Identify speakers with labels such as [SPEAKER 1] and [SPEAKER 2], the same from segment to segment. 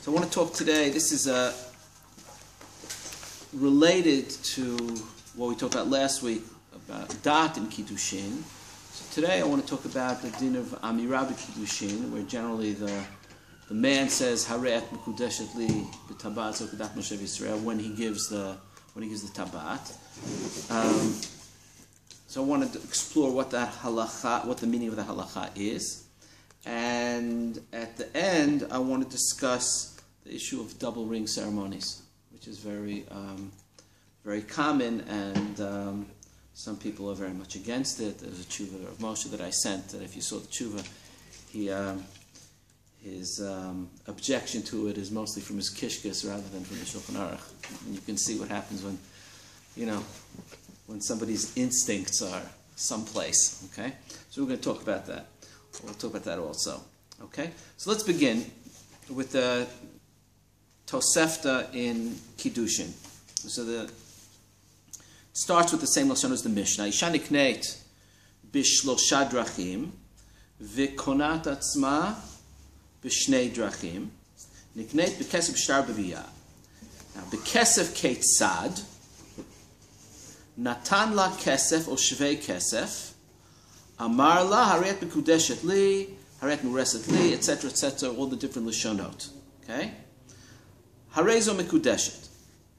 [SPEAKER 1] So I want to talk today, this is related to what we talked about last week, about dat and kiddushin. So today I want to talk about the din of Amirah kiddushin, where generally the man says Har'el mikudeshet li b'tabat zokadat Moshe Yisrael when he gives the tabat. So I wanted to explore what that halacha, what the meaning of the halacha is, and at the end I want to discuss the issue of double ring ceremonies, which is very common, and some people are very much against it. There's a tshuva of Moshe that I sent, that if you saw the tshuva, his objection to it is mostly from his kishkis rather than from the Shulchan Aruch. And you can see what happens when, when somebody's instincts are someplace. Okay, so we're going to talk about that. We'll talk about that also. Okay, so let's begin with the Tosefta in Kiddushin. So it starts with the same lashon as the Mishnah. Isha nikneit bishlosha drachim v'konat atzma b'shnei drachim nikneit b'kesef b'shtar b'viyah. Now, b'kesef keitzad natan la kesef or shvei kesef amar la haret mikudeshet li haret mureset li, etc., etc., all the different lashonot. Okay? Harezo mikudeshet.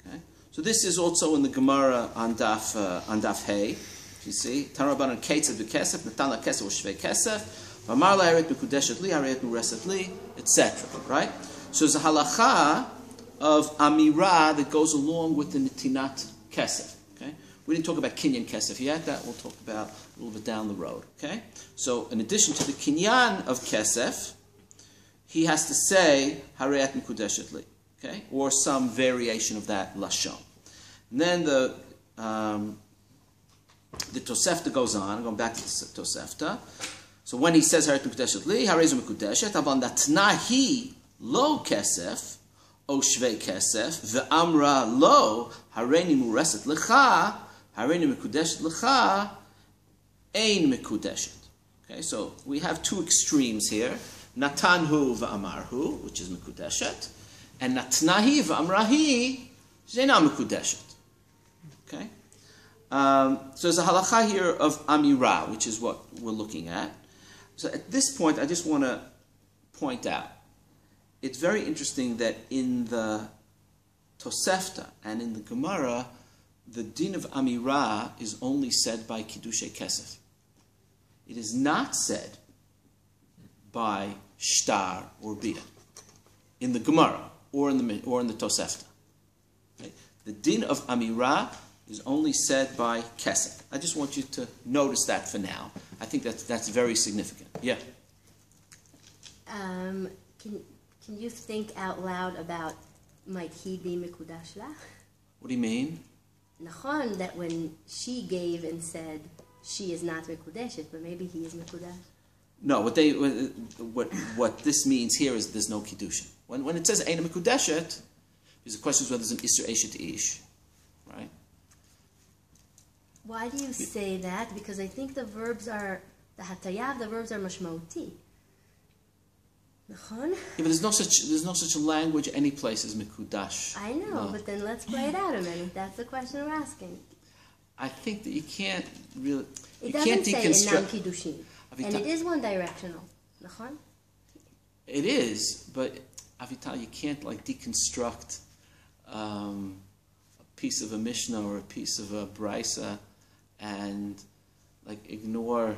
[SPEAKER 1] Okay? So this is also in the Gemara on Daf Hey. You see, Taraban and Ketzev b'kesef, Natan la kesef or shvei kesef, Amar la haret mikudeshet li, haret mureset li, etc. Right? So there's a halacha of Amirah that goes along with the Nitinat kesef. Okay? We didn't talk about kinyan kesef yet. That we'll talk about a little bit down the road. Okay? So in addition to the kinyan of kesef, he has to say haret mikudeshet li. Okay, or some variation of that lashon. And then the Tosefta goes on. Going back to the Tosefta. So when he says Haret Mikudeshet Li, Harezu Mikudeshet, Avan Datnahi Lo Kesef, O Shvei Kesef, Ve'amra Lo Hareini Mureset Lecha, Hareini Mikudeshet Lecha, Ein Mikudeshet. Okay, so we have two extremes here: Natanhu ve'amarhu, which is Mikudeshet, and Natnahi v'amrahi zena mikudeshet. Okay? So there's a halacha here of Amirah, which is what we're looking at. So at this point, I just want to point out, it's very interesting that in the Tosefta and in the Gemara, the din of Amirah is only said by Kiddushay Kesef. It is not said by Shtar or Bia in the Gemara or in the Tosefta. Okay? The din of Amirah is only said by Kesef. I just want you to notice that for now. I think that's very significant. Yeah.
[SPEAKER 2] Can you think out loud about might he be Mikudash La?
[SPEAKER 1] What do you mean?
[SPEAKER 2] Nachon, that when she gave and said she is not Mikudeshet, but maybe he is Mikudash.
[SPEAKER 1] No, what this means here is there's no kiddushin. When it says Eina Mikudeshet, the question is whether there's an Isser Eshet Ish, right?
[SPEAKER 2] Why do you say that? Because I think the verbs are, the hatayav, the verbs are mashmauti. Nachon?
[SPEAKER 1] Yeah, but there's no such a language any place as Mikudash.
[SPEAKER 2] I know, no. But then let's play it out a minute. That's the question we're asking.
[SPEAKER 1] I think that you can't really...
[SPEAKER 2] It doesn't say in non-kiddushin. And it is one directional. Nachon?
[SPEAKER 1] It is, but Avital, you can't deconstruct a piece of a Mishnah or a piece of a Brisa and ignore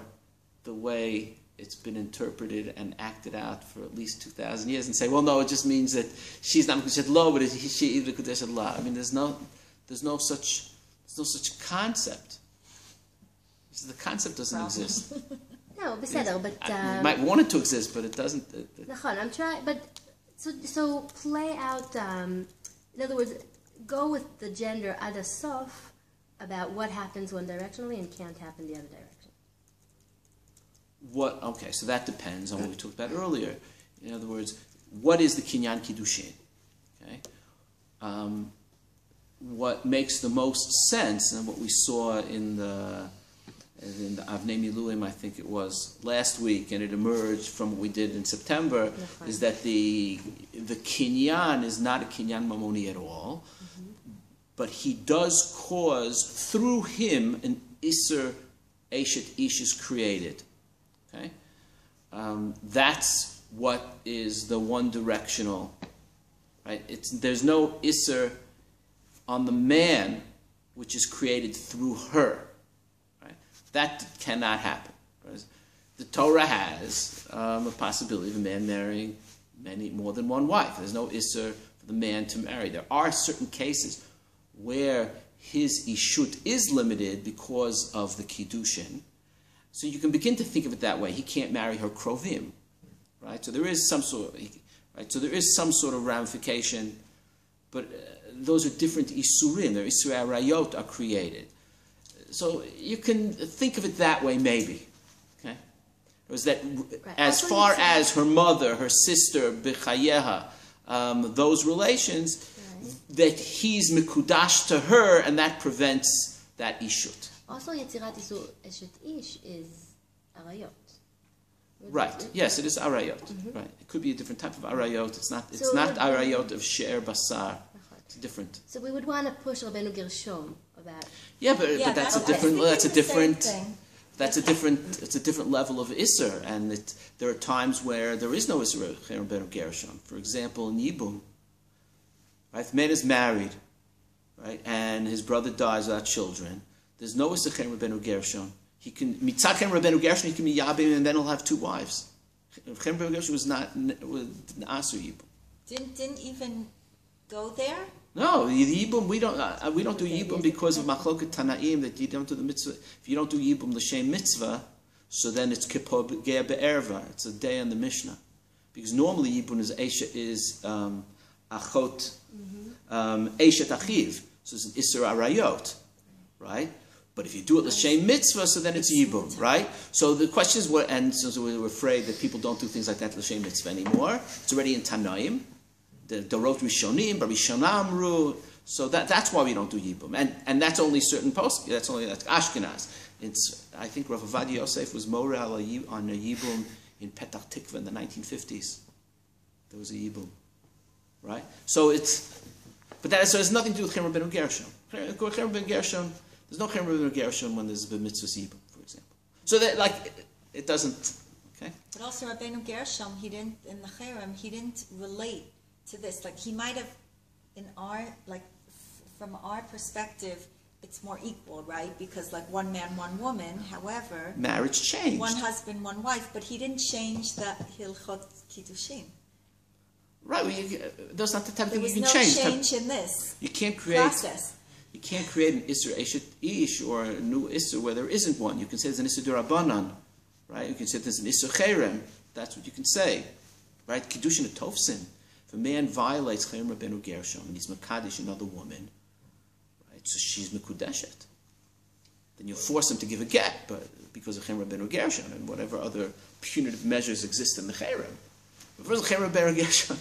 [SPEAKER 1] the way it's been interpreted and acted out for at least 2,000 years and say, well, no, it just means that she's not Mekudeshet Lo, but she is Mekudeshet La. I mean, there's no such concept. The concept doesn't exist.
[SPEAKER 2] No, beseder, but...
[SPEAKER 1] you might want it to exist, but it doesn't.
[SPEAKER 2] I'm trying, but... So play out, in other words, go with the gender ad sof about what happens one directionally and can't happen the other direction.
[SPEAKER 1] Okay, so that depends on what we talked about earlier. In other words, what is the kinyan kiddushin? Okay? What makes the most sense, and what we saw in the Avnei Miluim, I think it was last week, and it emerged from what we did in September, is that the the kinyan is not a kinyan mamoni at all, but he does cause, through him, an Isser Eshet Ish is created. Okay? That's what is the one directional, right? There's no Isser on the man which is created through her. Right? That cannot happen. Right? The Torah has a possibility of a man marrying more than one wife. There's no Isser for the man to marry. There are certain cases where his Ishut is limited because of the kiddushin. So you can begin to think of it that way. He can't marry her krovim, right? So there is some sort of ramification, but those are different isurim. Their isurei arayot are created. So you can think of it that way, maybe. Okay, it was that as far as her mother, her sister, b'chayeha, those relations, that he's mikudash to her, and that prevents that ishut.
[SPEAKER 2] Also, Yetzirat Isur Eshet Ish is arayot.
[SPEAKER 1] Right. Yes, it is arayot. Right. It could be a different type of arayot. It's not arayot of she'er basar. It's different.
[SPEAKER 2] So we would want to push Rabbeinu Gershom about.
[SPEAKER 1] Yeah, but that's a different. It's a different level of isser, and there are times where there is no isser Rabbeinu Gershom. For example, in Yibum, right, if a man is married, right, and his brother dies without children, there's no isser Rabbeinu Gershom. He can mitzad Rabbeinu Gershom. He can be yabim, and then he'll have two wives. Rabbeinu Gershom was not aser Yibum.
[SPEAKER 3] Didn't even go there.
[SPEAKER 1] No, the Yibum, we don't do Yibum because of Machloket Tanaim, that you don't do the mitzvah. If you don't do Yibum l'shem mitzvah, so then it's Kippur Ge'er Be'erva. It's a day on the Mishnah. Because normally Yibum is Achot, Eshet Achiv. So it's an Isser Arayot, right? But if you do it l'shem mitzvah, so then it's Yibum, right? So the question is, and so we're afraid that people don't do things like that l'shem mitzvah anymore. It's already in Tanaim. The Dorot Rishonim, Barishona Amru. So that's why we don't do Yibum, and that's only certain posts. That's Ashkenaz. I think Rav Avad Yosef was Morel on a Yibum in Petach Tikva in the 1950s. There was a Yibum, right? So there's nothing to do with Chem Rabbeinu Gershom. Chem Rabbeinu Gershom. There's no Chem Rabbeinu Gershom when there's a mitzvah Yibum, for example. So that it doesn't. Okay.
[SPEAKER 3] But also Rabbeinu Gershom, he didn't in the Cherem, he didn't relate to this. Like he might have, from our perspective, it's more equal, right? Because like one man, one woman. However,
[SPEAKER 1] marriage changed.
[SPEAKER 3] One husband, one wife, but he didn't change the Hilchot Kiddushin.
[SPEAKER 1] Right. That's not the type of thing you can
[SPEAKER 3] change.
[SPEAKER 1] There was
[SPEAKER 3] no change in this.
[SPEAKER 1] You can't create
[SPEAKER 3] process.
[SPEAKER 1] You can't create an Isser Eshet Ish or a new Isser where there isn't one. You can say there's an Isser D'Rabbanan, right? You can say there's an Isser Cherem. That's what you can say, right? Kiddushin Atofsin. If a man violates Chaim Rabbeinu Gershom and he's Mekadesh another woman, right, so she's Mekudeshet, then you force him to give a get, but because of Chaim Rabbeinu Gershom and whatever other punitive measures exist in the Cherem. But first, Chaim Rabbeinu Gershom,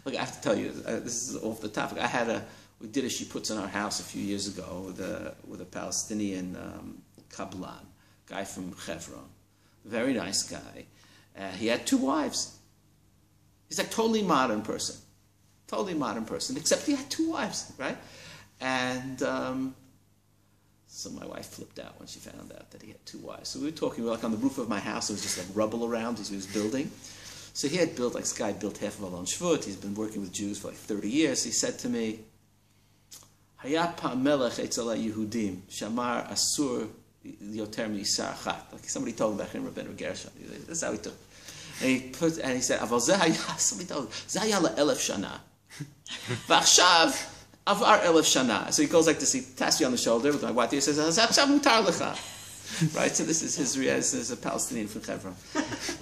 [SPEAKER 1] look, I have to tell you, this is off the topic. We did a Shipputz in our house a few years ago with a Palestinian Kabbalan, guy from Hebron, very nice guy. He had two wives. He's a totally modern person, except he had two wives, right? And so my wife flipped out when she found out that he had two wives. So we were talking, we were like on the roof of my house, there was just like rubble around as he was building. So he had built, like this guy built half of Alon Shvut, he's been working with Jews for like 30 years. He said to me, Hayat melech etzel Yehudim, shamar asur yoter mi'isar achat. Like somebody told him about him, Rabbeinu Gershom. That's how he took it. And he said, "Aval somebody told him, Zayah la'elef shana, v'achshav avar elef shana." So he goes like this. He taps you on the shoulder with my wife. He says, "Achshav mutar lecha." Right. So this is his This is a Palestinian from Hebron.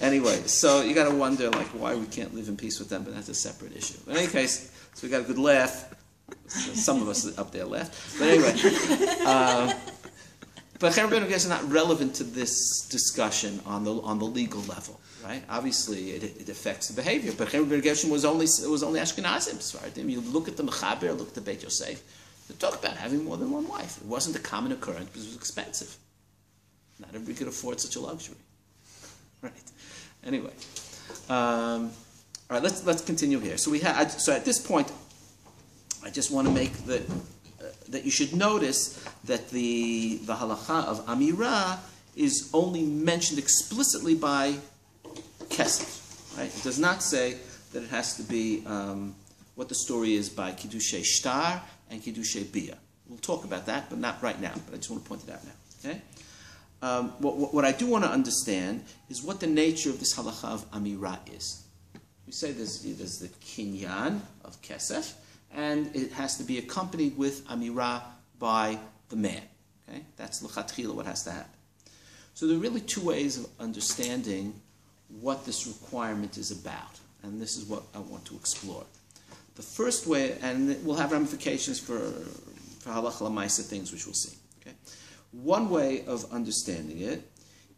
[SPEAKER 1] Anyway, so you got to wonder like why we can't live in peace with them, but that's a separate issue. In any case, so we got a good laugh. Some of us up there laughed, but anyway. But Chaim Rabbeinu Gershom is not relevant to this discussion on the legal level. Right? Obviously, it affects the behavior. But Chaim Rabbeinu Gershom was only Ashkenazim. Sephardim. You look at the Mechaber, look at the Beit Yosef. They talk about having more than one wife. It wasn't a common occurrence because it was expensive. Not everybody could afford such a luxury. Right? Anyway, All right, let's continue here. So so at this point, I just want to make that you should notice that the halacha of Amirah is only mentioned explicitly by Kesef. Right? It does not say that it has to be what the story is by Kiddushay Shtar and Kiddushay Bia. We'll talk about that, but not right now. But I just want to point it out now. Okay? What I do want to understand is what the nature of this halacha of Amirah is. We say there's the kinyan of Kesef, and it has to be accompanied with Amirah by the man. Okay? That's l'chatchila what has to happen. So there are really two ways of understanding what this requirement is about, and this is what I want to explore. The first way, and it will have ramifications for halacha l'maisa things, which we'll see. Okay? One way of understanding it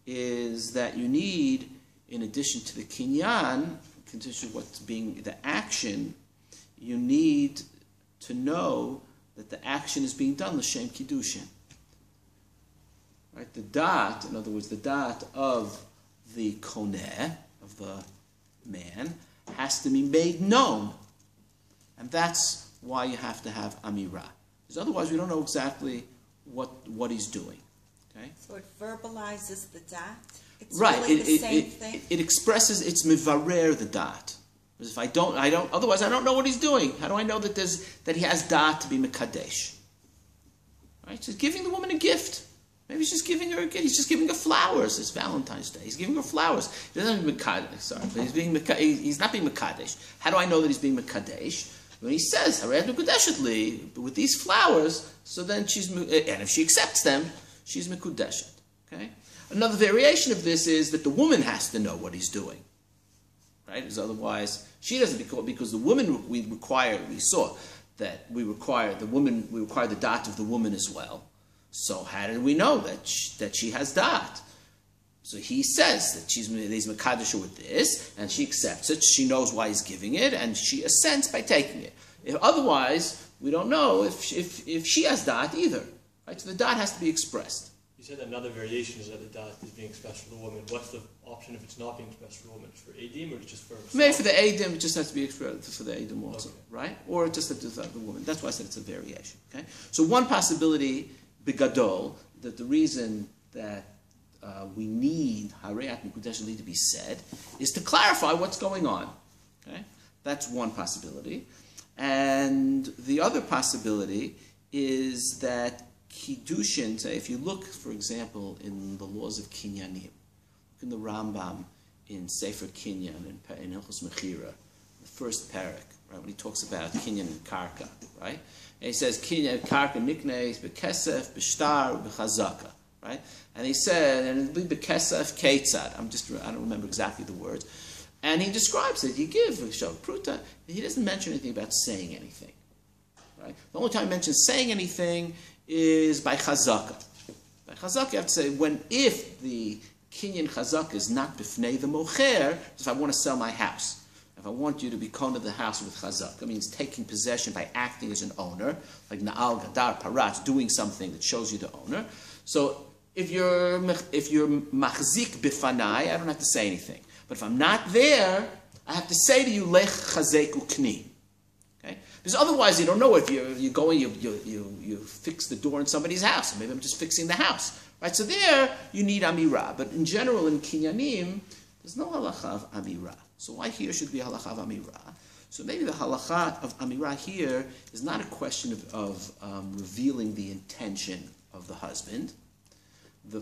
[SPEAKER 1] is that you need, in addition to the kinyan, condition what's being the action, you need to know that the action is being done l'shem kiddushin. Right? The dot, in other words, the dot of the koneh, of the man, has to be made known. And that's why you have to have Amirah. Because otherwise we don't know exactly what he's doing. Okay?
[SPEAKER 3] So it verbalizes the dot? It's
[SPEAKER 1] right.
[SPEAKER 3] Really the same thing?
[SPEAKER 1] It expresses, it's mivarer the dot. Because if I don't, otherwise I don't know what he's doing. How do I know that he has dot to be mekadesh? Right? So he's giving the woman a gift. Maybe he's just giving her a gift. He's just giving her flowers. It's Valentine's Day. He's giving her flowers. He doesn't have to be mekadesh. Sorry, but he's not being mekadesh. How do I know that he's being mekadesh? When he says, "Har'el mekudeshet li," with these flowers, so then and if she accepts them, she's mekudeshet. Okay. Another variation of this is that the woman has to know what he's doing. Right? Because otherwise, she doesn't, because the woman we saw that we require the dot of the woman as well. So how did we know that she has dot? So he says that he's mekadesh with this, and she accepts it. She knows why he's giving it, and she assents by taking it. Otherwise, we don't know if she has dot either. Right? So the dot has to be expressed.
[SPEAKER 4] You said another variation is that the dot is being expressed for the woman. What's the option if it's not being expressed for the woman? It's for Adim or just for...
[SPEAKER 1] Maybe for the Adim, it just has to be expressed for the Adim also,
[SPEAKER 4] okay.
[SPEAKER 1] Right? Or just the woman. That's why I said it's a variation. Okay? So one possibility, bigadol, that the reason that we need Har'el mekudeshet to be said is to clarify what's going on. Okay? That's one possibility. And the other possibility is that kiddushin, say if you look, for example, in the laws of kinyanim, look in the Rambam in Sefer Kinyan, in Hilchos Mechira, the first parak, right, when he talks about kinyan and karka, right? And he says kinyan, karka, miknes, bekesef, b'shtar, b'chazaka, right? And he said, and it'll be bekesef, ketzad. I don't remember exactly the words. And he describes it. You give shav pruta. He doesn't mention anything about saying anything, right? The only time he mentions saying anything is by chazaka. By chazaka, you have to say if the kinyan chazaka is not b'fnei the mocher, if I want to sell my house, if I want you to be kona the house with chazaka, it means taking possession by acting as an owner, like na'al gadar parat, doing something that shows you the owner. So if you're machzik b'fanai, I don't have to say anything. But if I'm not there, I have to say to you, lech chazek ukni. Okay? Because otherwise you don't know if you go and you fix the door in somebody's house. Or maybe I'm just fixing the house. Right? So there you need Amirah. But in general, in kinyanim, there's no halacha of Amirah. So why here should be halacha of Amirah? So maybe the halacha of Amirah here is not a question of revealing the intention of the husband. The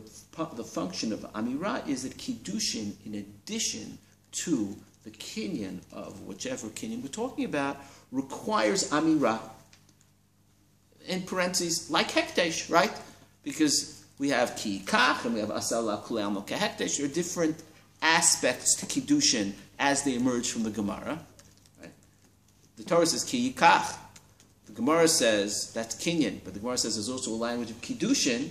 [SPEAKER 1] function of Amirah is that kiddushin, in addition to the kinyan of whichever kinyan we're talking about, requires Amirah. In parentheses, like hekdesh, right? Because we have ki kach and we have asala kulei almo kehekdesh. There are different aspects to kiddushin as they emerge from the Gemara. Right? The Torah says ki kach. The Gemara says that's kinyan, but the Gemara says there's also a language of kiddushin.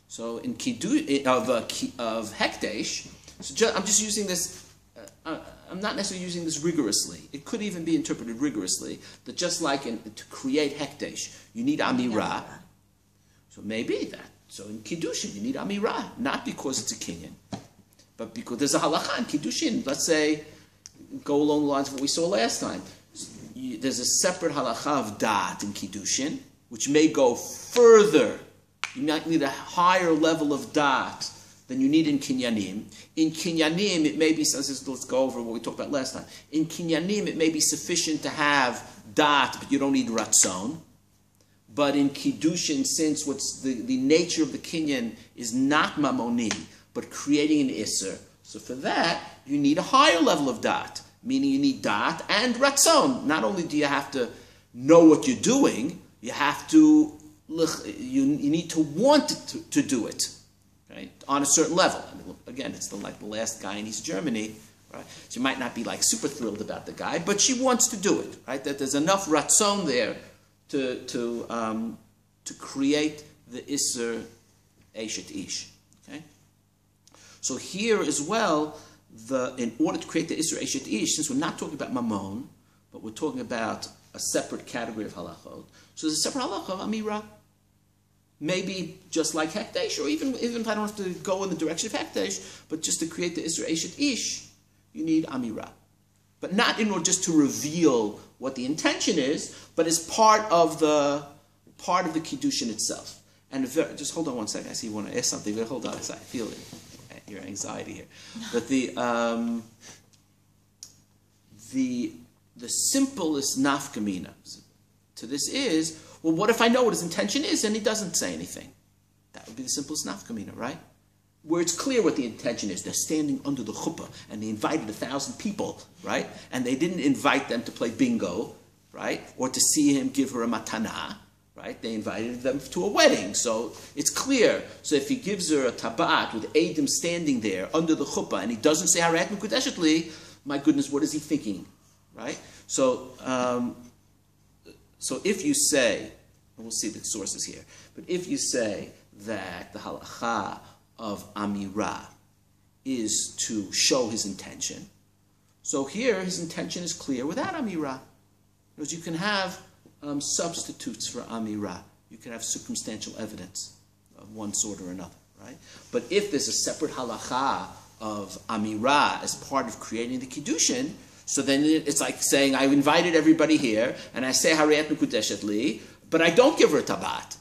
[SPEAKER 1] So in of hekdesh, so I'm just using this. I'm not necessarily using this rigorously. It could even be interpreted rigorously. That just like to create hekdesh, you need Amirah. So maybe that. So in kiddushin, you need Amirah, not because it's a kinyan, but because there's a halacha in kiddushin. Let's say go along the lines of what we saw last time. There's a separate halacha of da'at in kiddushin, which may go further. You might need a higher level of da'at than you need in kinyanim. In kinyanim, it may be, let's go over what we talked about last time. In kinyanim, it may be sufficient to have da'at, but you don't need ratzon. But in kiddushin, since what's the nature of the kinyan is not mamoni, but creating an isser, so for that, you need a higher level of da'at, meaning you need da'at and ratzon. Not only do you have to know what you're doing, you have to, you need to want to do it, right, on a certain level. I mean, again, it's like the last guy in East Germany, right? She might not be like super thrilled about the guy, but she wants to do it, right? That there's enough ratzon there to create the Isser Eshet Ish. Okay? So here as well, in order to create the Isser Eshet Ish, since we're not talking about Mammon, but we're talking about a separate category of halachot, so there's a separate halacha of Amirah. Maybe just like Hekdesh, or even if I don't have to go in the direction of Hekdesh, but just to create the Isser Eshet Ish, you need Amirah. But not in order just to reveal what the intention is, but as part of the kiddushin itself. And just hold on one second. I see you want to ask something, but hold on a second. I feel your anxiety here. But the simplest nafkamina to this is, well, what if I know what his intention is and he doesn't say anything? That would be the simplest nafkamina, right? Where it's clear what the intention is. They're standing under the chuppah and they invited 1,000 people, right? And they didn't invite them to play bingo, right? Or to see him give her a matana, right? They invited them to a wedding. So it's clear. So if he gives her a tabat with Adam standing there under the chuppah and he doesn't say Har'el Mekudeshet Li, my goodness, what is he thinking, right? So if you say, and we'll see the sources here, but if you say that the halacha of Amirah is to show his intention. So here, his intention is clear without Amirah. Because you can have substitutes for Amirah. You can have circumstantial evidence of one sort or another, right? But if there's a separate halacha of Amirah as part of creating the kiddushin, so then it's like saying, I invited everybody here, and I say Har'el Mekudeshet Li, but I don't give her a tabat.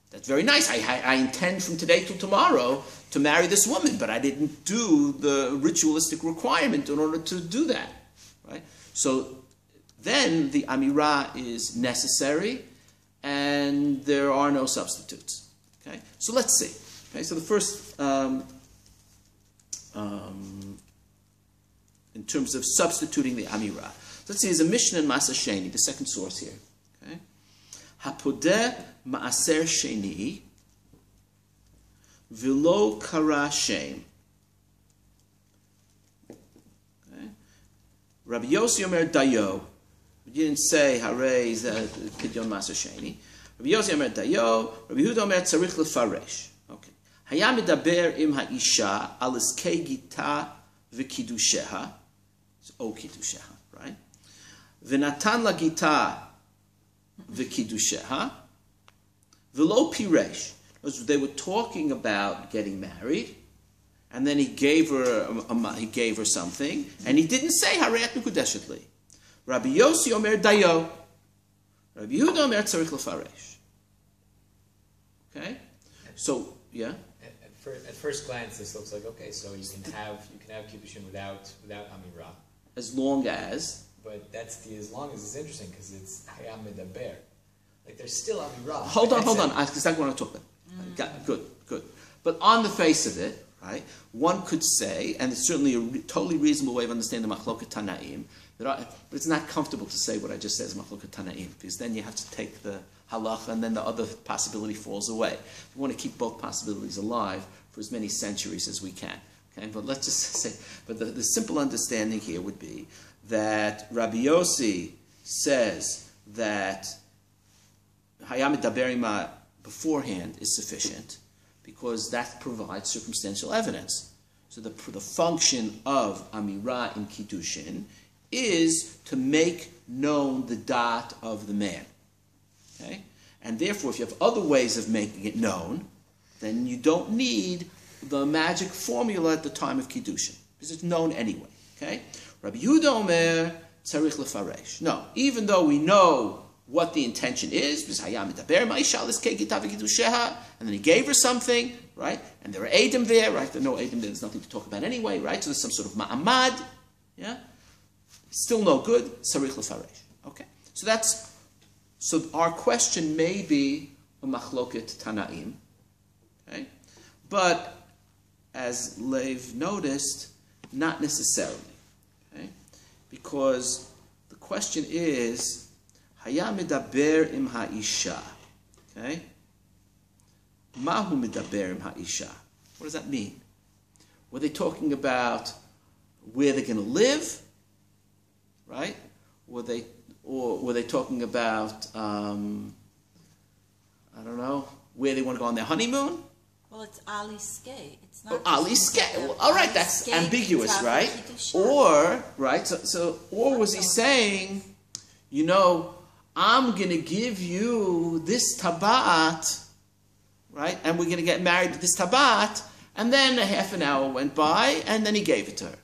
[SPEAKER 1] That's very nice. I intend from today till tomorrow to marry this woman, but I didn't do the ritualistic requirement in order to do that, right? So then the Amirah is necessary, and there are no substitutes. Okay, so let's see. Okay, so the first, in terms of substituting the Amirah, let's see. Is a Mishnah in Masa Sheni, the second source here. Okay, Hapodeh Maaser Sheni V'lo Kara Shem. Okay. Rabbi Yossi Omer Dayo. We didn't say Harei is Pidyon Maaser Sheni. Rabbi Yossi Omer Dayo. Rabbi Yehuda Omer Tzarich Lefaresh. Okay. Hayam medaber im ha'isha al iskei gita v'kiddusheha. It's o kiddusheha, right? V'natan la gita v'kiddusheha. V'lo piresh. They were talking about getting married, and then he gave her something, and he didn't say Har'el Mekudeshet Li. Rabbi Yossi Omer Dayo. Rabbi Yehuda Omer Tzarich Lefaresh. Okay, so yeah.
[SPEAKER 5] At first glance, this looks like okay. So you can have kiddushin without Amirah,
[SPEAKER 1] as long as.
[SPEAKER 5] But that's as long as it's interesting because it's Hayam Medaber. Like there's still Amirah.
[SPEAKER 1] Hold on. That's exactly what I'm talking about. Good. But on the face of it, right, one could say, and it's certainly a totally reasonable way of understanding the Machloket Tanaim, but it's not comfortable to say what I just said is Machloket Tanaim, because then you have to take the halacha and then the other possibility falls away. We want to keep both possibilities alive for as many centuries as we can. Okay, but let's just say, but the simple understanding here would be that Rabbi Yossi says that Hayam Medaberima beforehand is sufficient because that provides circumstantial evidence. So the function of Amirah in Kiddushin is to make known the dot of the man. Okay? And therefore, if you have other ways of making it known, then you don't need the magic formula at the time of Kiddushin, because it's known anyway. Okay? Rabbi Yehuda Omer, tzarich lefaresh. No, even though we know what the intention is, and then he gave her something, right? And there are Edom there, right? There are no Edom there, there's nothing to talk about anyway, right? So there's some sort of ma'amad, yeah? Still no good, tzarich lefaresh. Okay? So our question may be a machloket tanaim, okay? But as Lev noticed, not necessarily, okay? Because the question is, Haya medaber im ha'isha, okay? Mahu medaber im ha'isha. What does that mean? Were they talking about where they're going to live, right? Or were they talking about, I don't know, where they want to go on their honeymoon?
[SPEAKER 3] Well, it's Ali Skay. It's not.
[SPEAKER 1] Ali Skay. Well, all right, that's ambiguous, right? Or, right? Or was he saying, you know, I'm going to give you this tabat, right? And we're going to get married with this tabat. And then a half an hour went by, and then he gave it to her.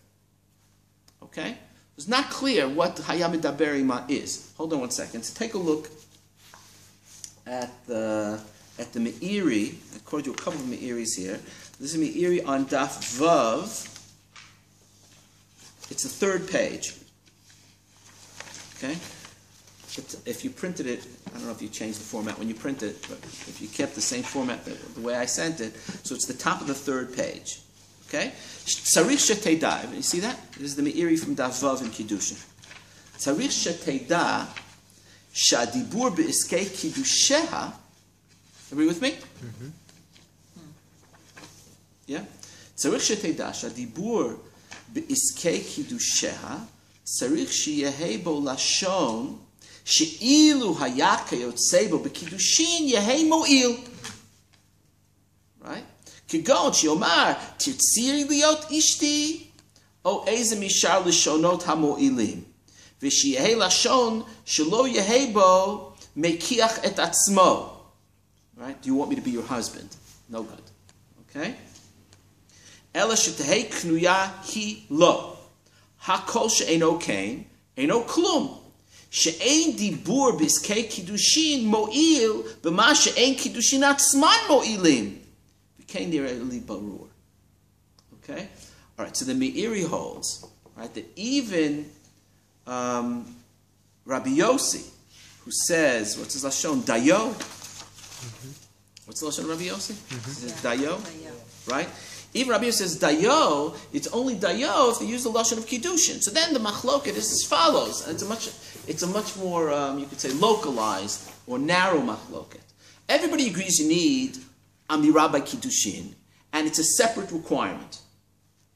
[SPEAKER 1] Okay? It's not clear what Hayam Daberima is. Hold on one second. So take a look at the Me'iri. I called you a couple of Me'iris here. This is Me'iri on Daf Vav. It's the third page. Okay? If you printed it, I don't know if you changed the format when you printed it, but if you kept the same format the way I sent it, so it's the top of the third page. Okay? Tzarich sheteidah. You see that? This is the Me'iri from Daf Vav in Kiddushin. Tzarich sheteidah shadibur be'iskei kiddusheha. Agree with me? Mm-hmm. Yeah? Tzarich sheteidah shadibur be'iskei kiddusheha tzarich sheyehe bo lashon she'ilu haya kayotzei bo bekiddushin yehe mo'il. Right? כגון שיאמר, תרצי להיות אשתי, או איזה משאר לשונות המועילים, ושיהיה לשון שלא יהיה בו מקיח את עצמו. Right? Do you want me to be your husband? No good. Okay? אלא שתהי קנויה היא לא. הכל שאינו כן, אינו כלום. שאין דיבור בעסקי קידושין מועיל, במה שאין קידושין עצמן מועילים. Okay? All right, so the Me'iri holds, right, that even Rabbi Yossi, who says, what's his Lashon? Dayo? Mm-hmm. What's the Lashon of Rabbi Yossi? Mm-hmm. He says Dayo, right? Even Rabbi Yossi says Dayo, it's only Dayo if they use the Lashon of Kiddushin. So then the Machloket is as follows. And it's a much more, you could say, localized or narrow Machloket. Everybody agrees you need Amirah by kiddushin, and it's a separate requirement.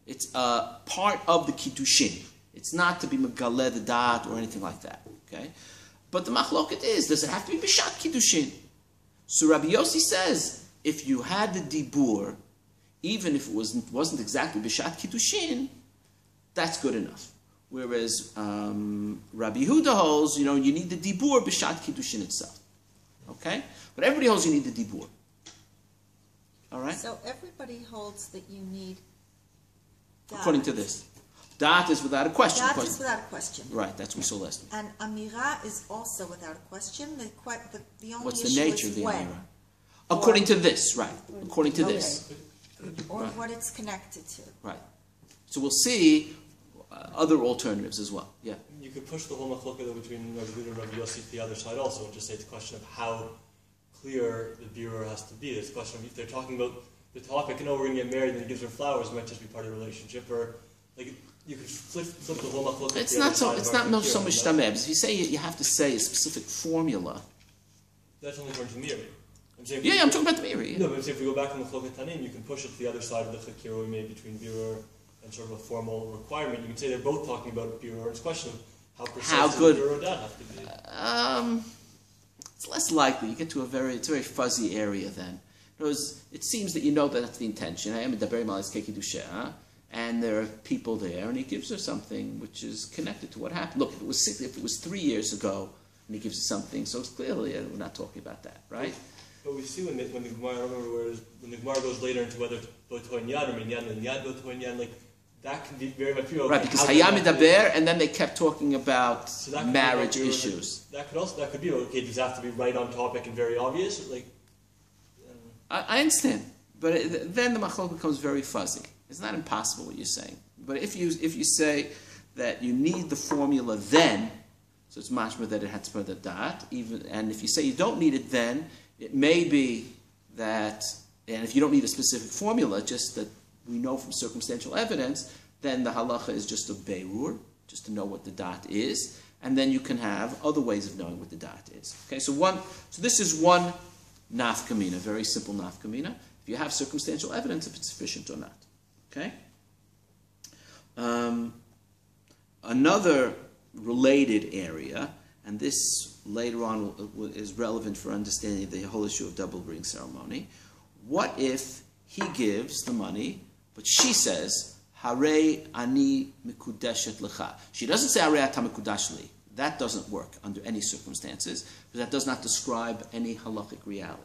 [SPEAKER 1] It's a part of the kiddushin. It's not to be megaleh the dat or anything like that. Okay, but the machloket is: does it have to be bishat kiddushin? So Rabbi Yossi says, if you had the dibur, even if it wasn't exactly bishat kiddushin, that's good enough. Whereas Rabbi Yehuda holds, you need the dibur bishat kiddushin itself. Okay, but everybody holds you need the dibur. All right?
[SPEAKER 3] So everybody holds that you need dat.
[SPEAKER 1] According to this. Dat is without a question.
[SPEAKER 3] Dat is without a question.
[SPEAKER 1] Right, that's what we saw last week.
[SPEAKER 3] And Amirah is also without a question. The only
[SPEAKER 1] What's
[SPEAKER 3] issue
[SPEAKER 1] the nature
[SPEAKER 3] is
[SPEAKER 1] of the
[SPEAKER 3] when.
[SPEAKER 1] Amirah? According to this, right. According to this.
[SPEAKER 3] Or
[SPEAKER 1] right.
[SPEAKER 3] what it's connected to.
[SPEAKER 1] Right. So we'll see other alternatives as well. Yeah.
[SPEAKER 4] You could push the whole machloket between Rabbi Yehuda and Rabbi Yossi to the other side also, and just say it's a question of how clear the bureau has to be. It's a question of if they're talking about the topic, we're going to get married, and he gives her flowers, it might just be part of the relationship, or like you could flip the whole machloket.
[SPEAKER 1] It's not so much tameh. If you say you have to say a specific formula.
[SPEAKER 4] That's only according to the Miri.
[SPEAKER 1] I'm talking about the Miri. Yeah.
[SPEAKER 4] No, but if we go back to the machloket tanim, you can push it to the other side of the chakira we made between bureau and sort of a formal requirement. You can say they're both talking about bureau. It's a question of how precise does bureau dat have to be.
[SPEAKER 1] It's less likely. You get to it's a very fuzzy area then. It seems that that's the intention. And there are people there, and he gives her something which is connected to what happened. Look, if it was 3 years ago, and he gives her something, so it's clearly we're not talking about that, right?
[SPEAKER 4] But we see when the Gemara, I remember when the Gemara goes later into whether botoin yad or minyan and yad botoin yad, like that can be very much okay,
[SPEAKER 1] Right, because
[SPEAKER 4] how
[SPEAKER 1] Hayam
[SPEAKER 4] does that
[SPEAKER 1] Medaber, and then they kept talking about
[SPEAKER 4] So that could be
[SPEAKER 1] marriage
[SPEAKER 4] like,
[SPEAKER 1] issues.
[SPEAKER 4] that could be okay. Does it have to be right on topic and very obvious? Like,
[SPEAKER 1] I understand, but then the machlok becomes very fuzzy. It's not impossible what you're saying, but if you say that you need the formula then, so it's mashma that it had to put the dot, even, and if you say you don't need it then, it may be that, and if you don't need a specific formula, just that we know from circumstantial evidence, then the halacha is just a beirur, just to know what the dot is, and then you can have other ways of knowing what the dot is. Okay, so this is one nafkamina, very simple nafkamina. If you have circumstantial evidence, if it's sufficient or not. Okay. Another related area, and this later on is relevant for understanding the whole issue of double ring ceremony. What if he gives the money, but she says, "Harei ani mikudeshet lecha"? She doesn't say "Harei ata mikudash li." That doesn't work under any circumstances, because that does not describe any halachic reality.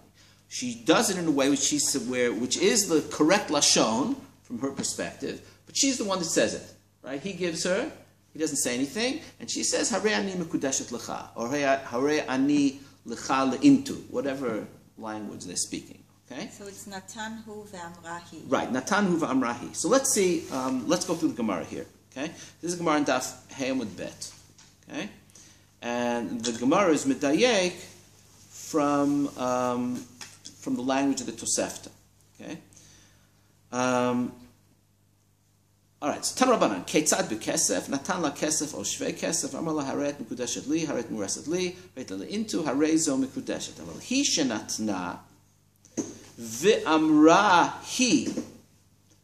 [SPEAKER 1] She does it in a way which is the correct lashon from her perspective, but she's the one that says it, right? He gives her, he doesn't say anything, and she says, "Harei ani mikudeshet lecha," or "Harei ani lecha leintu," whatever language they're speaking. Okay?
[SPEAKER 3] So it's Natan hu ve'amrahi.
[SPEAKER 1] Right, Natan hu ve'amrahi. So let's see, let's go through the Gemara here. Okay? This is Gemara in Daf Hayamud Bet. Okay? And the Gemara is medayek from the language of the Tosefta. Okay? All right, so Tan Rabbanan, Ketzad b'kesef, Natan la kesef o shvei kesef, Amar la haret mikudeshet li, haret mureset li, veit la into, harei zo mikudeshet. Aval hi shenatna, ve'amra hi,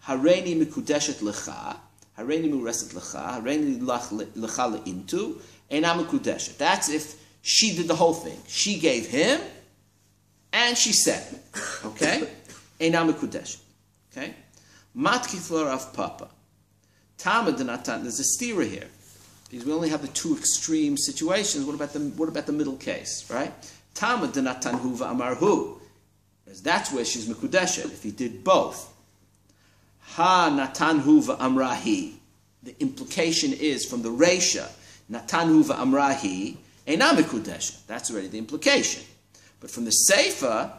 [SPEAKER 1] hareini mikudeshet lecha, hareini mureset lecha, hareini lecha leintu, eina mikudeshet. That's if she did the whole thing. She gave him, and she said, okay? Eina mikudeshet. Okay? Matkifla Rav Papa. Tama denatan. There's a stira here, because we only have the two extreme situations. What about the middle case, right? Tama denatan hu va'amarhu. That's where she's mikudeshet. If he did both. Ha natan hu va'amrahi. The implication is from the reisha. Natan hu va'amrahi. Eina mikudeshet. That's already the implication. But from the seifa,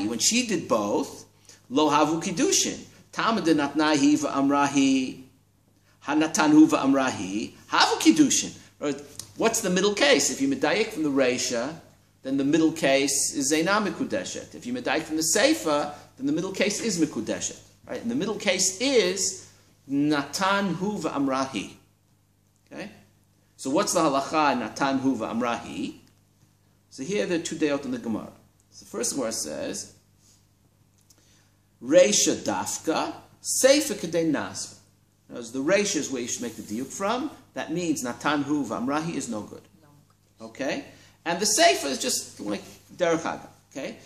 [SPEAKER 1] when she did both, lo havu kiddushin. Tamad natnahi va'amrahi, hanatanhu va'amrahi, havu kiddushin. What's the middle case? If you medayik from the reisha, then the middle case is eina mikudeshet. If you medayik from the seifa, then the middle case is mikudeshet. Right? And the middle case is natanhu va'amrahi. Okay? So what's the halacha natanhu va'amrahi? So here there are two dayot in the Gemara. So the first Gemara says, Reisha dafka, seifa kedei nasva. The reisha is where you should make the diuk from. That means natanhu v'amrahi is no good. Okay? And the seifa is just like derech haga. Okay?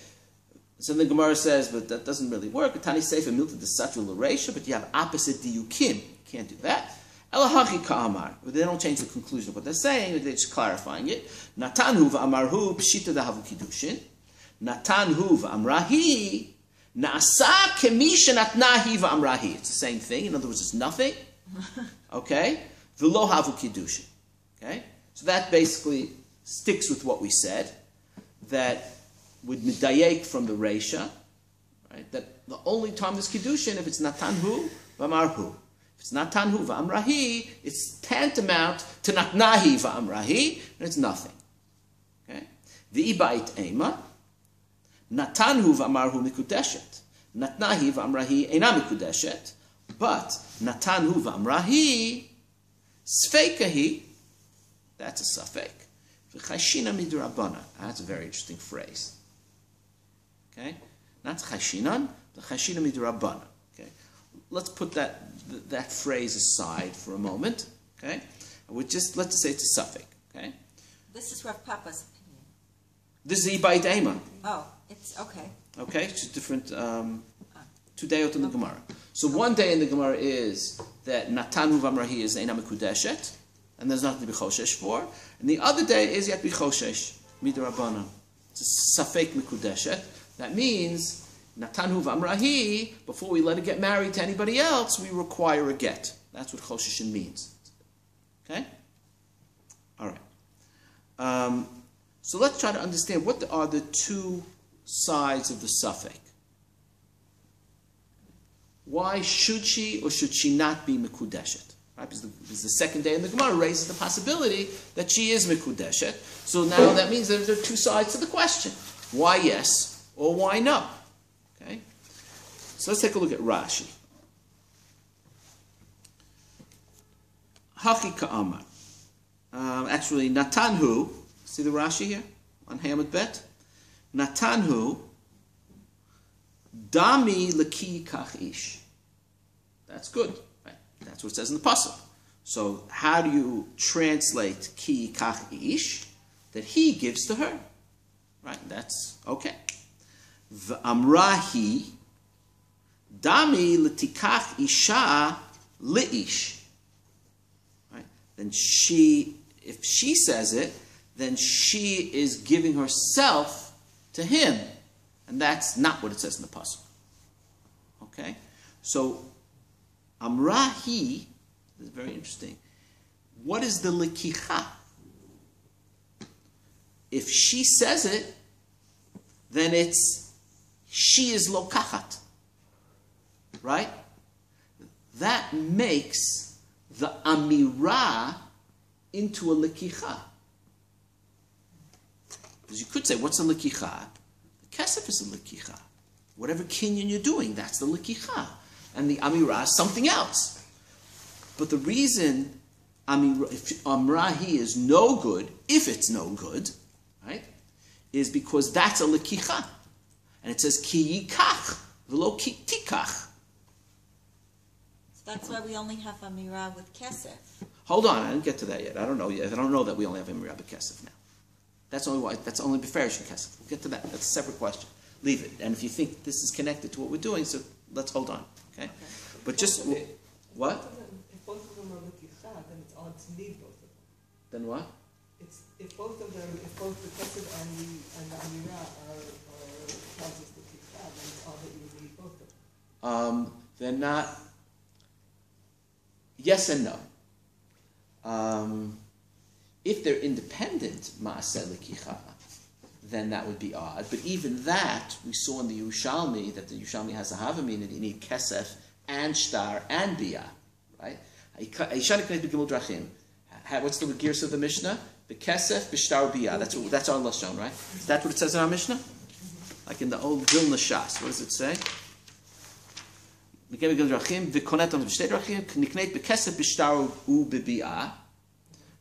[SPEAKER 1] So the Gemara says, but that doesn't really work. Tani seifa milta desatru l'reisha, but you have opposite diukim. Can't do that. Elahachi ka'amar. But they don't change the conclusion of what they're saying, they're just clarifying it. Natanhu v'amarhu pshita dahavu kiddushin. Natanhu v'amrahi na'asa kemisha natnahi v'amrahi. It's the same thing. In other words, it's nothing. Okay? V'lo havu kiddushin. Okay? So that basically sticks with what we said, that with midayek from the reisha, right? That the only time there's kiddushin if it's natanhu v'amarhu. If it's not tanhu va'amrahi, it's tantamount to natnahi va'amrahi, and it's nothing. Okay? V'ibait ema, natanhu va'amarhu mikudeshet, natnahi va'amrahi eina mikudeshet, but natanhu va'amrahi, sfeikahi, that's a suffix. V'chashina midrabana, that's a very interesting phrase. Okay? Not chashinan, but chashina midrabana. Okay? Let's put that phrase aside for a moment, okay? Let's just say it's a suffix, okay?
[SPEAKER 3] This is Rav Papa's opinion.
[SPEAKER 1] This is Ibai Daima.
[SPEAKER 3] Oh, it's okay.
[SPEAKER 1] Okay, it's just different, 2 dayot in the Gemara. So one day in the Gemara is that Natanu Vamrahi is Eina Mekudeshet, and there's nothing to be Choshesh for, and the other day is Yat Bi Choshesh, Midrabana. It's a suffix Mekudeshet. That means Natanhu v'amrahi, before we let her get married to anybody else, we require a get. That's what choshishin means. Okay? All right. So let's try to understand what are the two sides of the suffix. Why should she or should she not be mekudeshet? Right? Because the second day in the Gemara raises the possibility that she is mekudeshet. So now that means that there are two sides to the question. Why yes or why no? Okay? So let's take a look at Rashi. Haki ka'amar. Actually, Natanhu, see the Rashi here on Hamad Bet? Natanhu, Dami laki kach ish. That's good. Right? That's what it says in the pasuk. So how do you translate ki kach ish? That he gives to her. Right? That's okay. V'amrahi, Dami l'tikach isha li'ish. Right? Then if she says it, then she is giving herself to him. And that's not what it says in the pasuk. Okay? So, Amrahi, this is very interesting. What is the likicha? If she says it, then it's, she is lokachat. Right? That makes the Amirah into a likicha. Because you could say, what's a likicha? Kesef is a likicha. Whatever kinyan you're doing, that's the likicha. And the Amirah is something else. But the reason Amrahi is no good, if it's no good, right, is because that's a likicha. And it says ki yikach, v'lo ki tikach.
[SPEAKER 3] That's why we only have Amirah with kesef.
[SPEAKER 1] Hold on, I didn't get to that yet. I don't know yet. I don't know that we only have Amirah with kesef now. That's only why. That's only beferish and kesef. We'll get to that. That's a separate question. Leave it. And if you think this is connected to what we're doing, so let's hold on. Okay. But just what?
[SPEAKER 6] If both of them are likicha, then it's odd to need both of them.
[SPEAKER 1] Then what?
[SPEAKER 6] It's if both of them, if both the kesef and the Amirah are causes likicha, then it's odd that you would need both of them.
[SPEAKER 1] They're not. Yes and no. If they're independent ma'aseh likicha, then that would be odd. But even that, we saw in the Yerushalmi, that the Yerushalmi has a havamina that you need kesef and shtar and biyah, right? What's the gears of the Mishnah? The kesef, b'shtar, biyah. That's our lashon, right? Is that what it says in our Mishnah? Like in the old Vilna Shas, what does it say?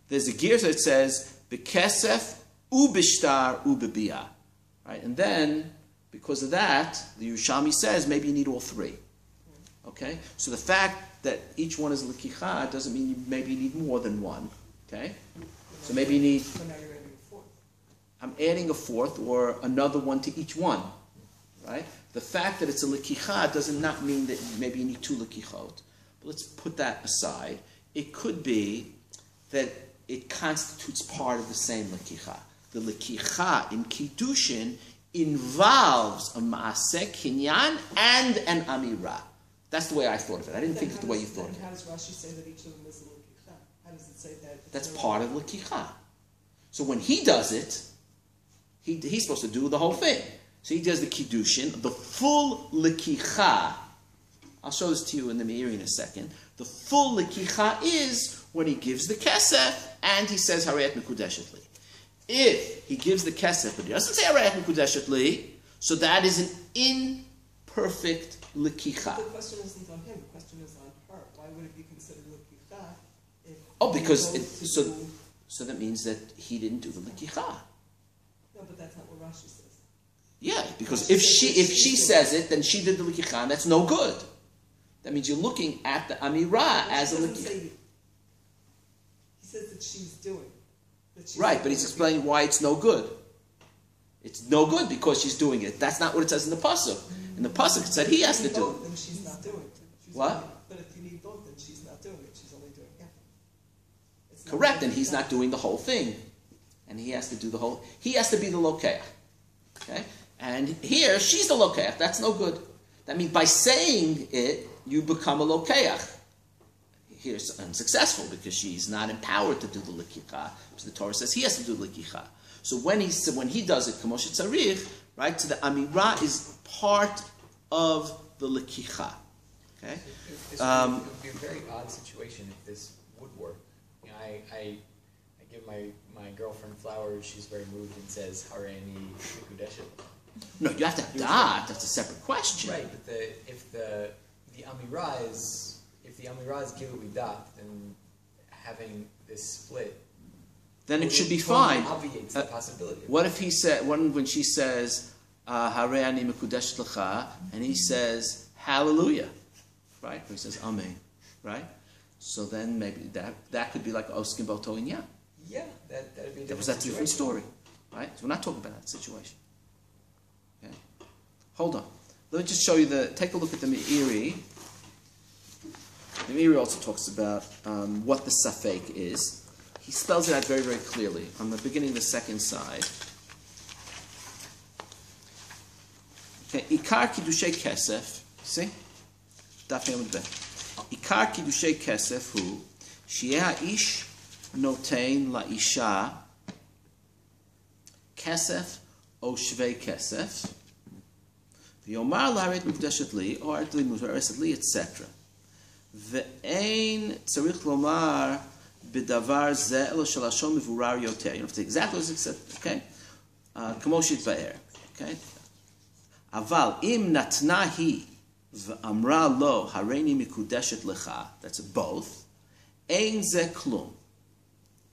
[SPEAKER 1] There's a gear that says b'kesef ubishtar ubibiyah, right? And then because of that, the Yerushalmi says maybe you need all three. Okay, so the fact that each one is likicha doesn't mean maybe you need more than one. Okay, so maybe you need.
[SPEAKER 6] So now you're adding a fourth.
[SPEAKER 1] I'm adding a fourth or another one to each one, right? The fact that it's a likicha does not mean that maybe you need two likichot. But let's put that aside. It could be that it constitutes part of the same likicha. The likicha in kiddushin involves a maaseh kinyan and an amirah. That's the way I thought of it. I didn't think of the way you thought of it.
[SPEAKER 6] How does Rashi say that each of them is a likicha? How does it say that?
[SPEAKER 1] That's part of likicha. So when he does it, he's supposed to do the whole thing. So he does the kiddushin, the full likicha. I'll show this to you in the Meiri in a second. The full likicha is when he gives the kesef and he says Har'el mekudeshet li. If he gives the kesef but he doesn't say Har'el mekudeshet li, so that is an imperfect likicha.
[SPEAKER 6] The question isn't on him. The question is on her. Why would it be considered likicha?
[SPEAKER 1] So that means that he didn't do the likicha.
[SPEAKER 6] No, but that's not what Rashi says.
[SPEAKER 1] Yeah, because if she says it, then she did the likicha, and that's no good. That means you're looking at the Amirah as a likicha.
[SPEAKER 6] He says that she's doing.
[SPEAKER 1] Right, but he's explaining why it's no good. It's no good because she's doing it. That's not what it says in the pasuk. In the pasuk, it said he has to do it.
[SPEAKER 6] Then she's not doing it.
[SPEAKER 1] What?
[SPEAKER 6] But if you need both, then she's not doing it. She's only doing half.
[SPEAKER 1] Correct, and he's not doing the whole thing. And he has to do the whole. He has to be the lokeach. Okay? And here, she's the lokeach. That's no good. That means by saying it, you become a lokeach. Here's unsuccessful because she's not empowered to do the lekicha. So the Torah says he has to do the lekicha. So when he does it, kamosh tzarich, right? So the Amirah is part of the lekicha. Okay.
[SPEAKER 5] It would be a very odd situation if this would work. You know, I give my girlfriend flowers. She's very moved and says Har'eni mikudeshet.
[SPEAKER 1] No, you have to have da'at. That's a separate question.
[SPEAKER 5] Right, but if the Amirah is gilui dat, then having this split,
[SPEAKER 1] then it should be
[SPEAKER 5] totally
[SPEAKER 1] fine.
[SPEAKER 5] Obviates the possibility.
[SPEAKER 1] What if he said when she says Har'eni mikudeshet lecha, and he says Hallelujah, right? Or he says Amen, right? So then maybe that could be like oskim boto inyan.
[SPEAKER 5] Yeah, that'd be a
[SPEAKER 1] That was a different story, right? So we're not talking about that situation. Okay, hold on. Let me just show you take a look at the Meiri. The Meiri also talks about what the safek is. He spells it out very, very clearly on the beginning of the second side. Okay, Ikar kiddushay kesef. See, daf Yamud Bet. Ikar kiddushay kesef hu sheyeh haish notein laisha kesef o shvei kesef v'yomar laharet mukdeshet li or li mutareset li, etc. Ve'ein tzarich lomar b'davar zeh elo shel hashon mevurar yoter. You don't have to say exactly what it said. Okay, kamoshit ba'er. Okay, aval im natna hi v'amra lo hareini mikudeshet lecha. That's both. Ein zeh klum.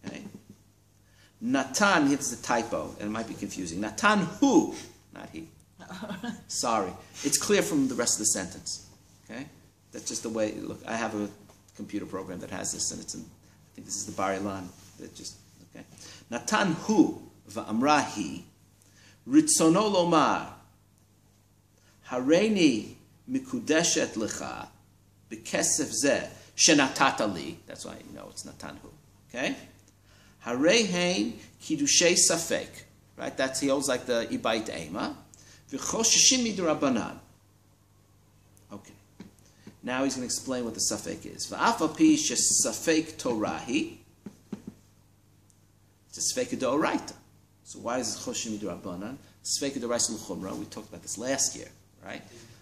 [SPEAKER 1] Okay. Natan, here's the typo, and it might be confusing. Natan hu, not he. Sorry. It's clear from the rest of the sentence. Okay? That's just the way, look, I have a computer program that has this, and I think this is the Bar Ilan. Okay? Natan hu va'amra hi, ritzono lomar, hareini mikudeshet lecha, b'kesef zeh, shenatata li. That's why you know it's Natan hu. Okay? Harehein kiddushay safek, right? That's he holds like the ibait ema. V'chosheshin midrabanan. Okay. Now he's going to explain what the safek is. V'afa pi safek torahi. It's a safek d'oraita. So why is it chosheshin midrabanan? Safek d'oraita l'chumra. We talked about this last year, right?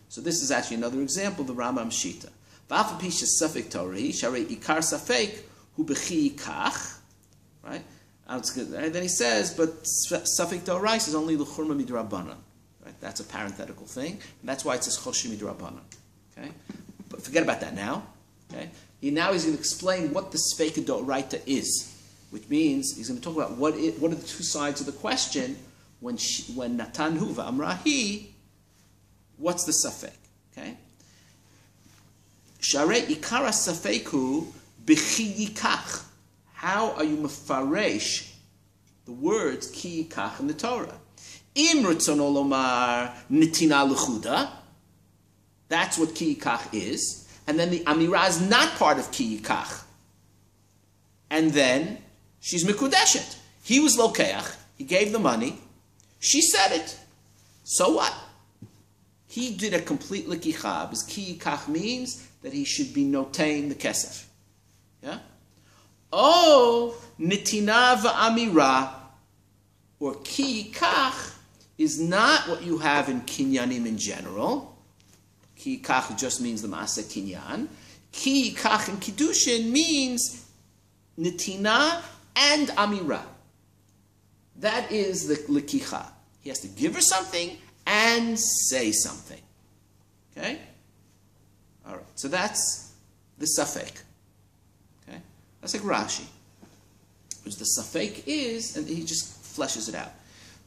[SPEAKER 1] So this is actually another example of the Rambam Shita. V'afa pi safek torahi sharei ikar safek hu b'chi kach. Right? And then he says, but Safek D'Orais is only l'churma midrabanan. Right? That's a parenthetical thing, and that's why it says choshi midrabanan. Okay? But forget about that now. Okay? Now he's going to explain what the Safek D'Oraita is, which means he's going to talk about what are the two sides of the question when Natan hu va'amrahi, what's the Safek? Okay? Sharei ikara Safeku b'chi yikach. How are you mefaresh the words ki yikach in the Torah? Im ritzono lomar nitina l'chuda. That's what ki yikach is. And then the Amirah is not part of ki yikach. And then she's mikudeshet. He was lokeach. He gave the money. She said it. So what? He did a complete lekicha. Because ki yikach means that he should be notein the kesef. Yeah? Oh, nitina v'amira, or ki yikach, is not what you have in kinyanim in general. Ki yikach just means the maaseh kinyan. Ki yikach in kiddushin means nitina and amira. That is the lekicha. He has to give her something and say something. Okay? All right. So that's the safek. That's like Rashi. Which the safek is, and he just fleshes it out.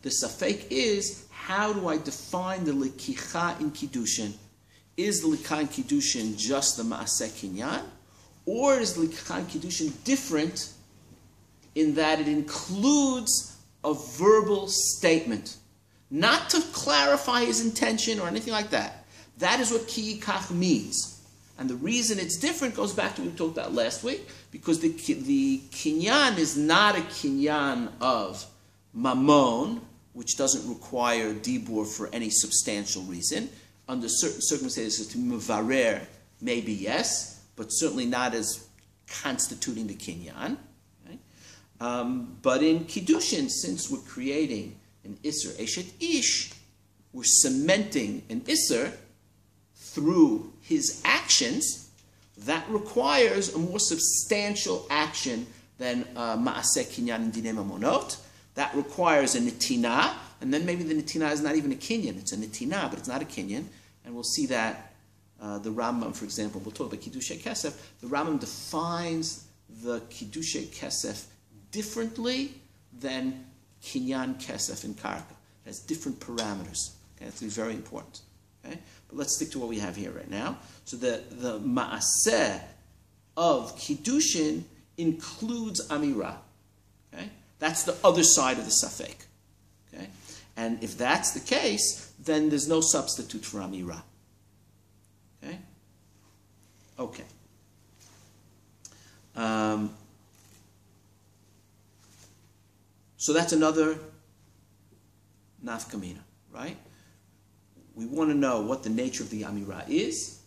[SPEAKER 1] The safek is, how do I define the lekicha in kiddushin? Is the lekicha in kiddushin just the maaseh kinyan? Or is the lekicha in kiddushin different in that it includes a verbal statement? Not to clarify his intention or anything like that. That is what ki yikach means. And the reason it's different goes back to what we talked about last week, because the kinyan is not a kinyan of mammon, which doesn't require dibur for any substantial reason. Under certain circumstances, to mevarer, maybe yes, but certainly not as constituting the kinyan. Right? But in kiddushin, since we're creating an isser eshet ish, we're cementing an isser through his actions. That requires a more substantial action than ma'aseh kinyan and dinei mamonot. That requires a netina, and then maybe the netina is not even a kinyan. It's a netina, but it's not a kinyan. And we'll see that the Rambam, for example, we'll talk about kiddushay kesef. The Rambam defines the kiddushay kesef differently than kinyan kesef in karka. It has different parameters. Okay, that's very important. Okay, but let's stick to what we have here right now. So the ma'aseh of kiddushin includes Amirah. Okay, that's the other side of the safek. Okay, and if that's the case, then there's no substitute for Amirah. Okay. Okay. So that's another nafkamina, right? We want to know what the nature of the Amirah is.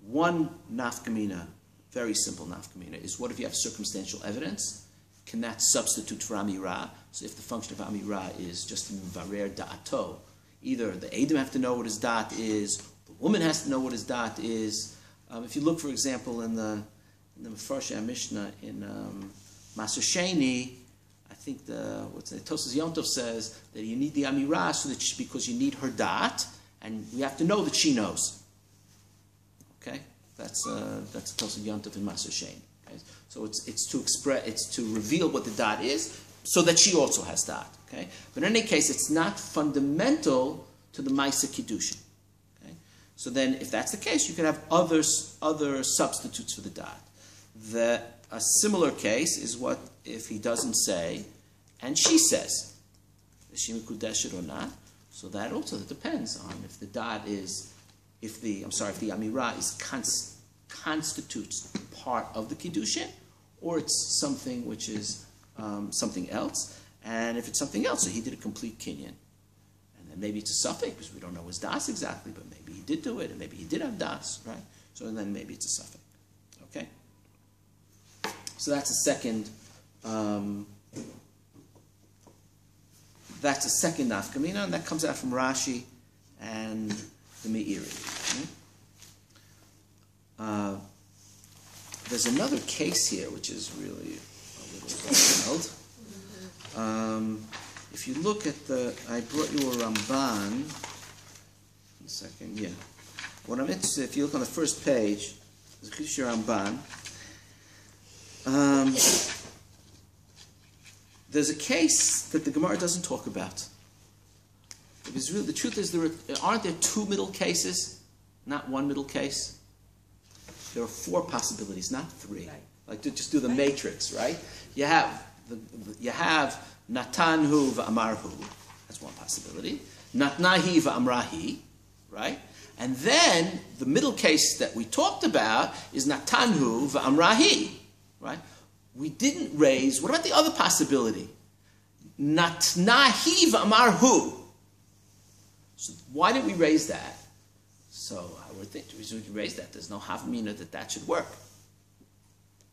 [SPEAKER 1] One nafkamina, very simple nafkamina, is what if you have circumstantial evidence? Can that substitute for Amirah? So if the function of Amirah is just to varer da'ato, either the Edom have to know what his da'at is, the woman has to know what his da'at is. If you look, for example, in the Mefarshei Mishnah in Maser Sheni, I think Tosas Yom Tov says that you need the Amirah so that because you need her da'at, and we have to know that she knows. Okay, that's Tosas Yom Tov in Maser Sheni. Okay? So it's to express, it's to reveal what the da'at is, so that she also has da'at. Okay, but in any case, it's not fundamental to the Maisa Kiddushin. Okay, so then if that's the case, you can have other substitutes for the da'at. A similar case is what if he doesn't say, and she says, is she mikudeshet or not? So that also depends on if the da'at is, if the Amirah is constitutes part of the Kiddushin, or it's something which is something else. And if it's something else, so he did a complete kinyan. And then maybe it's a suffix, because we don't know his das exactly, but maybe he did do it, and maybe he did have das, right? So then maybe it's a suffix. Okay? So that's a second nafkamina, and that comes out from Rashi and the Meiri. There's another case here which is really a little wild. If you look at I brought you a Ramban. 1 second, yeah. What I'm interested, if you look on the first page, there's a Kiddushin Ramban. There's a case that the Gemara doesn't talk about. Because really, the truth is, aren't there two middle cases, not one middle case? There are 4 possibilities, not 3.
[SPEAKER 3] Right.
[SPEAKER 1] Like to just do the matrix, right? You have Natanhu v'amarhu. That's one possibility. Natnahi v'amrahi, right? And then the middle case that we talked about is Natanhu v'amrahi, right? We didn't raise. What about the other possibility? Natnahi v'amarhu. So why didn't we raise that? So I would think the reason we raise that, there's no havmina that should work,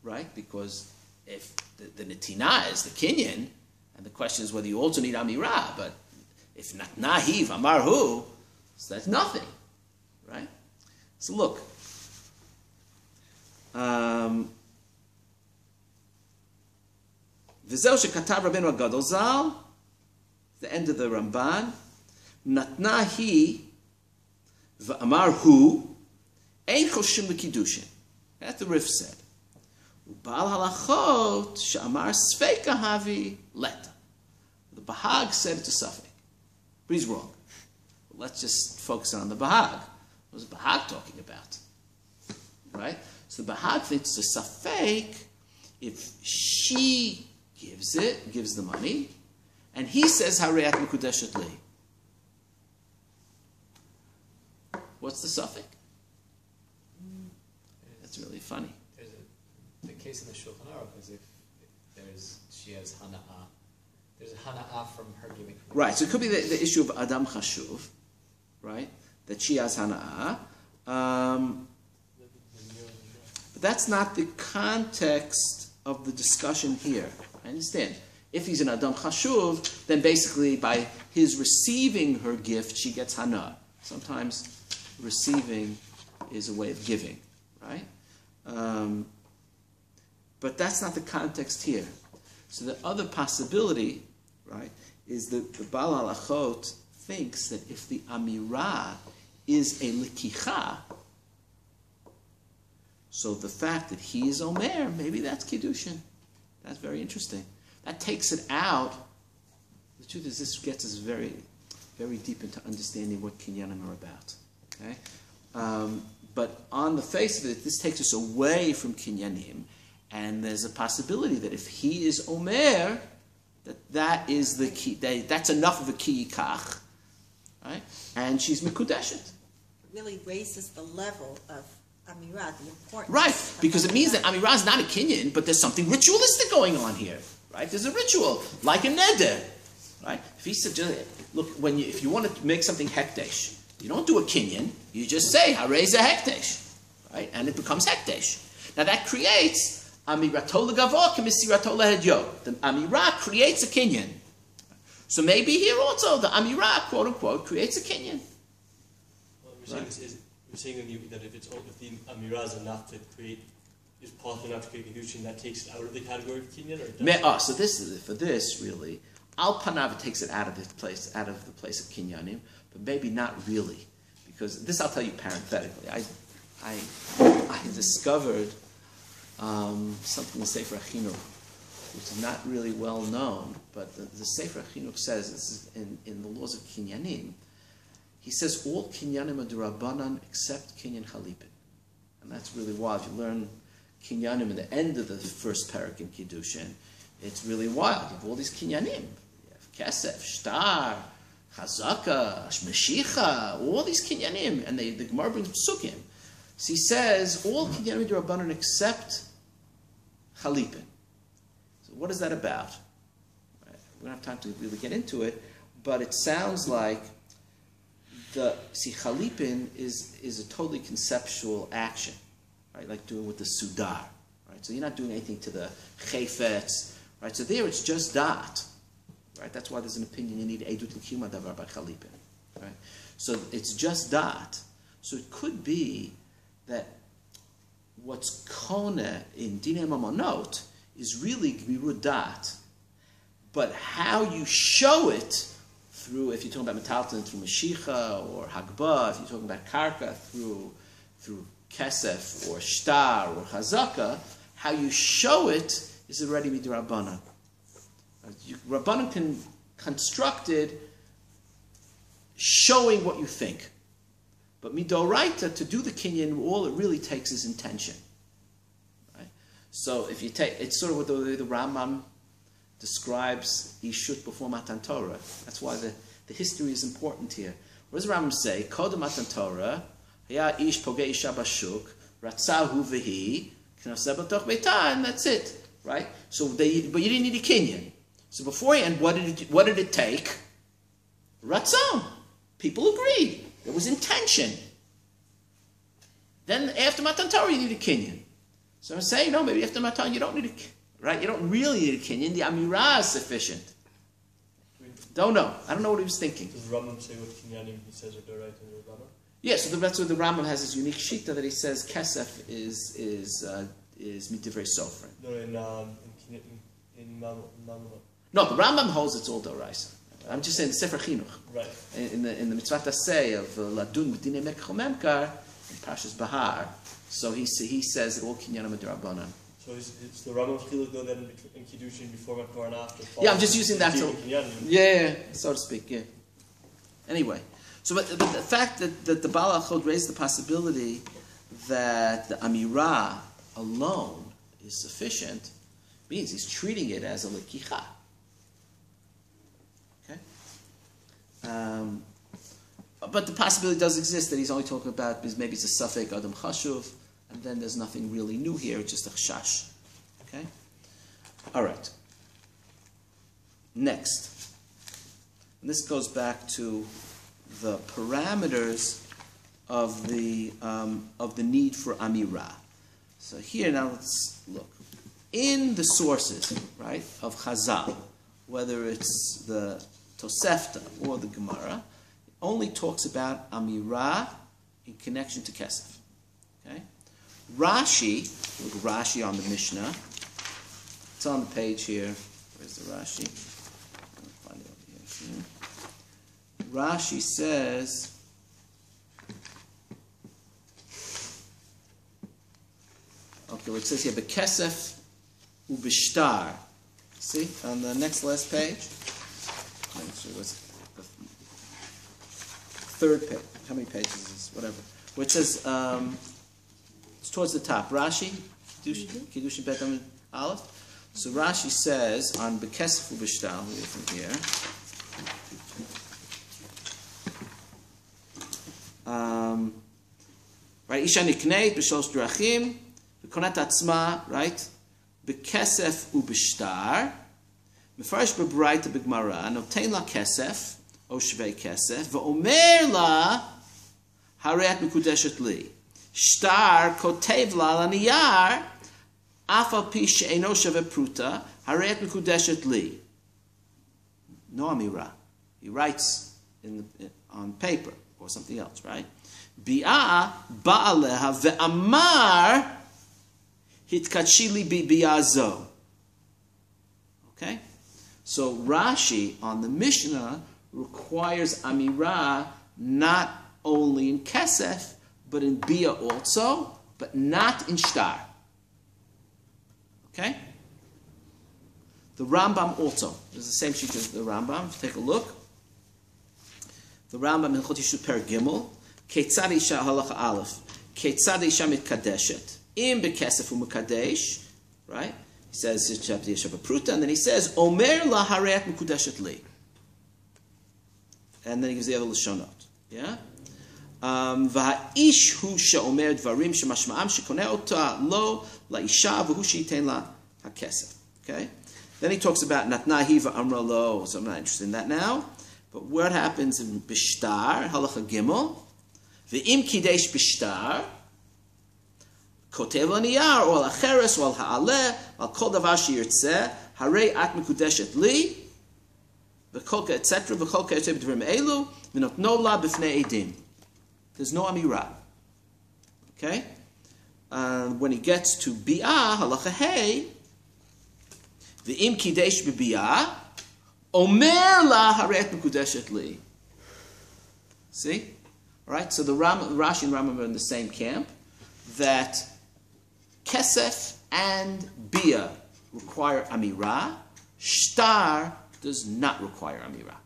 [SPEAKER 1] right? Because if the netina is the kinyan, and the question is whether you also need Amirah, but if not nahiv amarhu, so that's nothing, right? So look, V'zeu shekatav Rabbeinu Agadol Zal, the end of the Ramban, natnahi v'amarhu, ein choshim l'kiddushin. That's the Rif said. Ubal halachot she'amar sveika havi leta. The Bahag said it's a suffix, but he's wrong. But let's just focus on the Bahag. What was the Bahag talking about? Right? So the Bahag thinks it's a suffix if she gives the money, and he says Har'el mikudeshet li. What's the suffix? That's really funny.
[SPEAKER 5] There's the case in the Shulchan Aruch is if she has hana'ah, There's a hana'ah from her giving.
[SPEAKER 1] Right, so it could be the issue of Adam Chashuv, right? That she has hana'ah. But that's not the context of the discussion here. I understand. If he's an Adam Chashuv, then basically by his receiving her gift, she gets hana'ah. Sometimes receiving is a way of giving, right? But that's not the context here. So the other possibility, right, is that the Baal Halachot thinks that if the Amirah is a Likicha, so the fact that he is Omer, maybe that's kiddushin. That's very interesting. That takes it out. The truth is, this gets us very, very deep into understanding what kinyanim are about. Okay, but on the face of it, this takes us away from kinyanim, and there's a possibility that if he is Omer, that is the key. That's enough of a kiyikach, right? And she's mikudeshet.
[SPEAKER 3] It really raises the level of Amirah, the importance.
[SPEAKER 1] Right, because it means that Amirah is not a kinyan, but there's something ritualistic going on here, right? There's a ritual, like a neder, right? If he said, look, if you want to make something hekdesh, you don't do a kinyan, you just say, hareza hekdesh, right? And it becomes hekdesh. Now that creates Amirato legavo k'misirato lehedyo. The Amirah creates a kinyan. So maybe here also the Amirah, quote unquote, creates a kinyan.
[SPEAKER 4] Well, we're saying that if the Amirah is enough to create, is possible enough to create kiddushin, that takes it out of the category of kinyan, or
[SPEAKER 1] So this is for this really. Al panav takes it out of the place of kinyanim, but maybe not really, because this I'll tell you parenthetically. I discovered something in the Sefer HaChinuch, which is not really well known, but the Sefer HaChinuch says, this is in the laws of kinyanim, he says all kinyanim are d'Rabbanan except kinyan chalipin. And that's really wild. If you learn kinyanim at the end of the first parak in Kiddushin, it's really wild. You have all these kinyanim. You have kesef, shtar, chazaka, meshicha, all these kinyanim. And the Gemara brings psukim. So he says, all kinyanim are d'Rabbanan except chalipin. So what is that about? We don't have time to really get into it, but it sounds like chalipin is a totally conceptual action, right? Like doing with the sudar, right? So you're not doing anything to the chayfetz, right? So there it's just dat, right? That's why there's an opinion you need edut and kiyum davar by chalipin, right? So it's just dat. So it could be that what's kona in dinei mamonot is really gmirut dat, but how you show it through, if you're talking about metalton, through Mashicha or Hagbah, if you're talking about Karka, through Kesef or Shtar or Chazaka, how you show it is already midrabanan. Rabbanan can construct it showing what you think. But midoraita, to do the kinyan, all it really takes is intention. Right? So if you take, it's sort of what the Rambam describes Ishut before Matan Torah. That's why the history is important here. What does the Rambam say? Kodem Matan Torah, Haya Ish Pogei Isha Bashuk, Ratzahu Vehi, Knoseh B'toch Beita, and that's it. Right? So but you didn't need a kinyan. So beforehand, what did it take? Ratzon. People agreed. There was intention. Then after Matan Torah, you need a kinyan. So I'm saying, no, maybe after Matan, you don't need a kinyan. Right? You don't really need a kinyan. The Amirah is sufficient. Don't know. I don't know what he was thinking.
[SPEAKER 4] Does Rambam say what kinyanim he says are right in the Rambam?
[SPEAKER 1] Yeah, so that's where the Rambam has his unique shita that he says kesef is mitivrei sofrin.
[SPEAKER 4] No, in Mamma.
[SPEAKER 1] No, the Rambam holds it's all doraisa. I'm just saying the Sefer Chinuch.
[SPEAKER 4] Right.
[SPEAKER 1] In the mitzvah taseh of ladun b'dinei mekach memkar in Parshas Bahar. So he says that all kinyanim are d'Rabbanan.
[SPEAKER 4] So it's the Rambam's chiluk though then in kiddushin before Makor and after.
[SPEAKER 1] Yeah, I'm just using that to. Yeah, so to speak. Yeah. Anyway, so but the fact that the Baal Achod raised the possibility that the Amirah alone is sufficient means he's treating it as a lekicha. Okay. But the possibility does exist that he's only talking about maybe it's a safek adam chashuv, and then there's nothing really new here. It's just a chash. Okay. All right. Next, and this goes back to the parameters of the need for Amirah. So here now let's look. In the sources, right, of Chazal, whether it's the Tosefta or the Gemara, it only talks about Amirah in connection to Kesef. Okay? Rashi, look at Rashi on the Mishnah. It's on the page here. Where's the Rashi? I'll find it over here. Rashi says, okay, where it says here, Bekesef ubishtar. See, on the next last page? Make sure it was the third page. How many pages is this? Whatever. Where it says, it's towards the top. Rashi, kiddushin bet aleph. So Rashi says on Bekesef ubishtar, from here. Right, Isha nikneit b'shlosh drachim, v'konet atzma, right, b'kesef u'b'shtar, mefarish b'braita b'gmara, notein la kesef, o shvei kesef, v'omer la, hareat mekudeshet li, shtar kotev la l'niyar, af al pi she'eno shave pruta, hareat mekudeshet li. No Amirah. He writes on paper or something else, right? Bi'a ba'aleha ve'amar hitkachili bi'azo. Okay? So Rashi on the Mishnah requires Amirah not only in Kesef, but in Bi'a also, but not in Shtar. Okay? The Rambam also. There's the same sheet as the Rambam. Take a look. The Rambam in Chot Yishu Per Gimel. Ketzad Isha Halacha Aleph. Ketzad Isha Mitkadeshet. Im Bekesef Umekadesh. Right? He says, chapter Yeshav Pruta, and then he says, Omer La Hareat Mekudeshet Li. And then he gives the other Lashonot. Yeah? V'ha'ish hu she'omer dvarim shemashma'am shekoneh ota lo la'isha v'hu she'iten la ha'kesef. Okay? Then he talks about Natnahi v'amra lo, so I'm not interested in that now. But what happens in Bishtar, Halacha Gimel, V'im Kidesh Bishtar, Kotev L'niyar, or Al-Acheres, or Al-Ha'aleh, Al-Kol Davar She'yirtzeh, Harei At Mekudeshet Li, V'kolka, etc., V'kolka Yotzeh B'dvarim Elu, V'notno La B'fnei Edim. There's no Amirah. Okay? When he gets to Bi'ah, Halacha Hey, V'im Kidesh B'Bi'ah, Omer la haret mekudeshet li. See? All right, so the Rashi and Rambam are in the same camp, that Kesef and Bia require Amirah, Shtar does not require Amirah.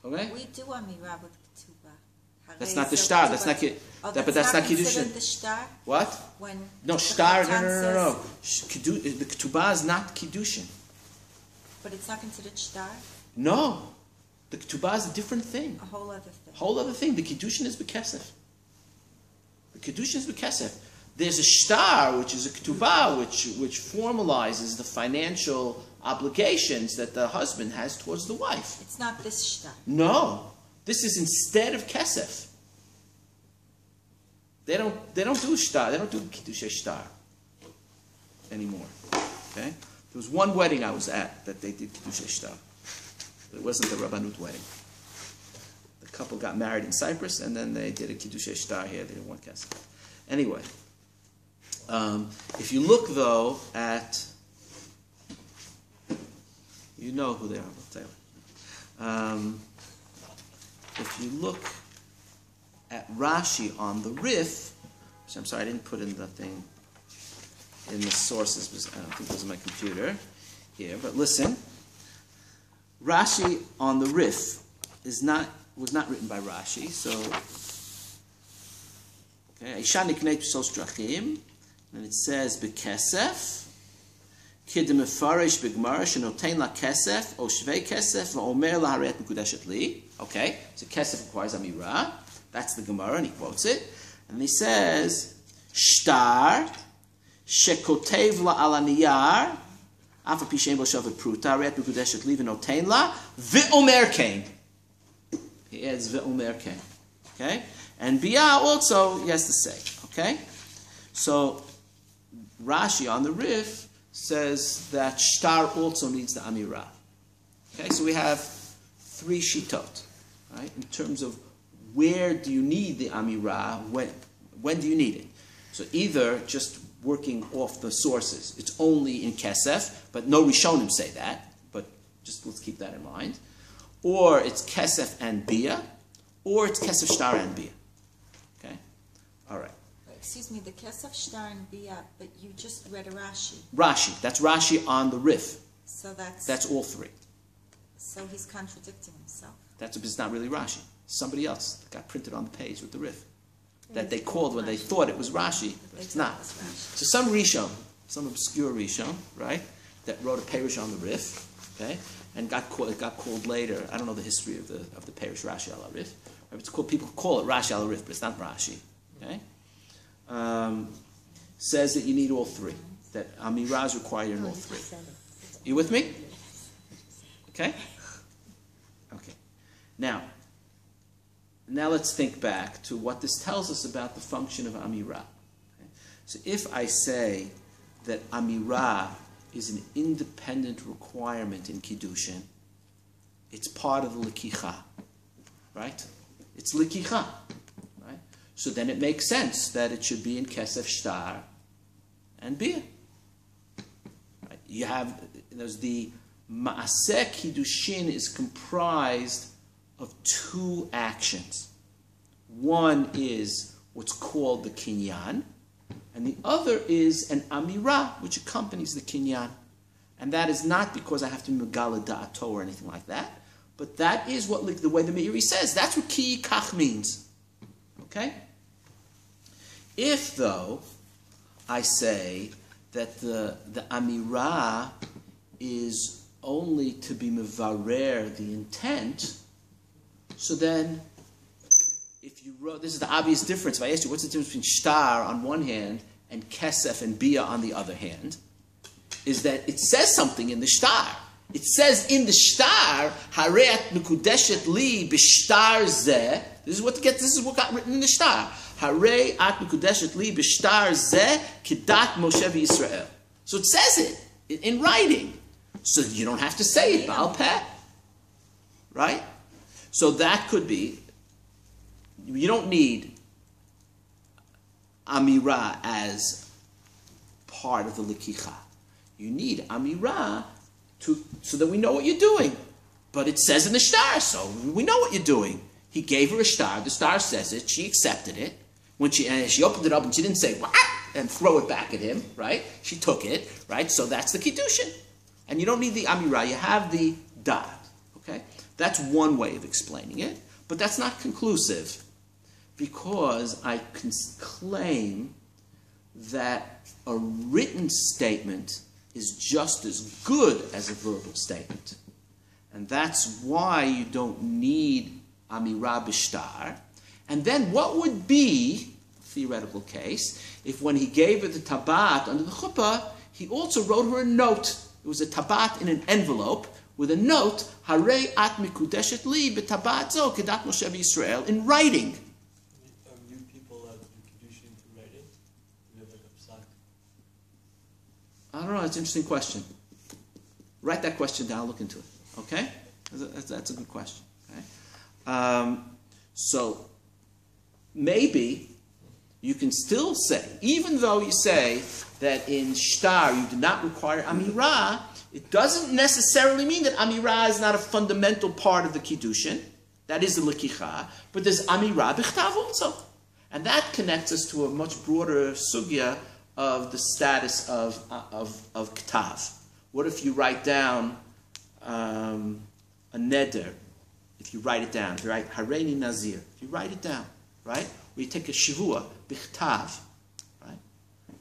[SPEAKER 1] Okay?
[SPEAKER 3] We do Amirah with Ketubah.
[SPEAKER 1] That's not the Shtar, that's not but that's not kiddushin.
[SPEAKER 3] The Shtar?
[SPEAKER 1] What?
[SPEAKER 3] When
[SPEAKER 1] no, Shtar, no. The Ketubah is not kiddushin.
[SPEAKER 3] But it's not considered shtar?
[SPEAKER 1] No. The ketubah is a different thing.
[SPEAKER 3] A whole other thing.
[SPEAKER 1] Whole other thing. The kiddushin is bekesef. The kiddushin is bekesef. There's a shtar, which is a ketubah, which formalizes the financial obligations that the husband has towards the wife.
[SPEAKER 3] It's not this shtar.
[SPEAKER 1] No. This is instead of kesef. They don't do shtar. They don't do kiddushay shtar anymore. Okay? There was one wedding I was at that they did kiddushay shtar. But it wasn't the Rabbanut wedding. The couple got married in Cyprus, and then they did a kiddushay shtar here. They didn't want kesef. Anyway, if you look though at, you know who they are. I'll tell you. If you look at Rashi on the Rif, which I'm sorry I didn't put in the thing. In the sources, because I don't think it was on my computer here, but listen. Rashi on the Rif was not written by Rashi, so okay. Isha nikneit b'shlosh drachim, and it says bekesef, kidem mefarish b'gmara shenotein la kesef o shvei kesef va'omer la haret mekudeshet li. Okay, so kesef requires Amirah. That's the Gemara, and he quotes it, and he says shtar. Shekotev la ala niyar, Afa pishem bo shavet pruta, re'et mekudeshet li v'notein la, v'omer kain. He adds v'omer kain. Okay? And biyah also, he has to say. Okay? So, Rashi on the Rif says that shtar also needs the Amirah. Okay? So we have 3 shitot, right? In terms of where do you need the Amirah, when do you need it? So either just working off the sources, it's only in Kesef, but no Rishonim say that, but just let's keep that in mind. Or it's Kesef and Bia, or it's Kesef Shtar and Bia. Okay? All right.
[SPEAKER 3] Excuse me, the Kesef Shtar and Bia, but you just read a Rashi.
[SPEAKER 1] Rashi. That's Rashi on the Rif.
[SPEAKER 3] So
[SPEAKER 1] that's all 3.
[SPEAKER 3] So he's contradicting himself.
[SPEAKER 1] It's not really Rashi. Somebody else that got printed on the page with the Rif. That they called when they thought it was Rashi, but it's not. So some Rishon, some obscure Rishon, right, that wrote a Perush on the Rif, okay, and got called later. I don't know the history of the Perush Rashi al Rif. It's called, people call it Rashi al Rif, but it's not Rashi. Okay, says that you need all 3. That Amirah is required in all 3. You with me? Okay. Okay. Now let's think back to what this tells us about the function of Amirah. Okay? So if I say that Amirah is an independent requirement in kiddushin, it's part of the lekicha, right? It's lekicha, right? So then it makes sense that it should be in kesef shtar and bia. Right? You have, there's the ma'aseh kiddushin is comprised of 2 actions. One is what's called the kinyan, and the other is an amirah, which accompanies the kinyan. And that is not because I have to megala da'ato or anything like that, but that is what, like, the way the Meiri says. That's what ki kach means. Okay? If, though, I say that the amirah is only to be mevarer the intent, so then, if you wrote, this is the obvious difference. If I asked you, what's the difference between shtar on one hand and kesef and bia on the other hand, is that it says something in the shtar. It says in the shtar, Har'el mekudeshet li b'shtar zeh. This is what got written in the shtar. Har'el mekudeshet li b'shtar zeh kidat Moshe v'Yisrael. So it says it in writing. So you don't have to say it, Baal Peh. Right? So that could be, you don't need Amirah as part of the Lekicha. You need Amirah so that we know what you're doing. But it says in the shtar, so we know what you're doing. He gave her a shtar, the shtar says it, she accepted it. When she opened it up and she didn't say, what? And throw it back at him, right? She took it, right? So that's the kiddushin. And you don't need the Amirah, you have the da'at, okay? That's one way of explaining it, but that's not conclusive, because I can claim that a written statement is just as good as a verbal statement. And that's why you don't need Amirah b'shtar. And then what would be, theoretical case, if when he gave her the tabat under the chuppah, he also wrote her a note. It was a tabat in an envelope, with a note, Harei at mikudeshet li b'tabat zo kedat Moshe v'Yisrael, in writing.
[SPEAKER 4] Are you people allowed to do kiddushin through writing? Do you have like a psak?
[SPEAKER 1] I don't know, that's an interesting question. Write that question down, look into it. Okay? That's a good question. Okay? So, maybe you can still say, even though you say that in shtar you do not require Amirah, it doesn't necessarily mean that Amirah is not a fundamental part of the kiddushin. That is the lekicha, but there's Amirah b'chtav also. And that connects us to a much broader sugya of the status of ktav. What if you write down a neder? If you write it down, if you write Hareini Nazir, if you write it down, right? Or you take a shivua, b'chtav, right?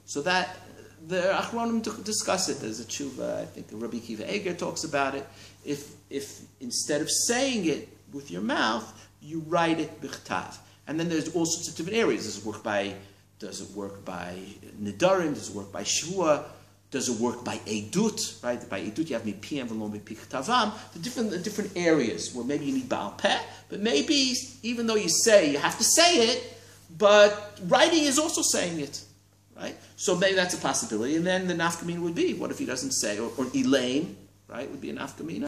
[SPEAKER 1] So that, the Achronim discuss it. There's a tshuva, I think Rabbi Kiva Eger talks about it. If instead of saying it with your mouth, you write it b'chtav. And then there's all sorts of different areas. Does it work by Nidarim? Does it work by Shvua? Does it work by edut, right? By edut you have mipiyam v'lo mipiktavam. The different areas where maybe you need Baal Peh, but maybe even though you have to say it, but writing is also saying it, right? So maybe that's a possibility. And then the nafkamina would be, what if he doesn't say, or Elaine, right, would be a nafkamina.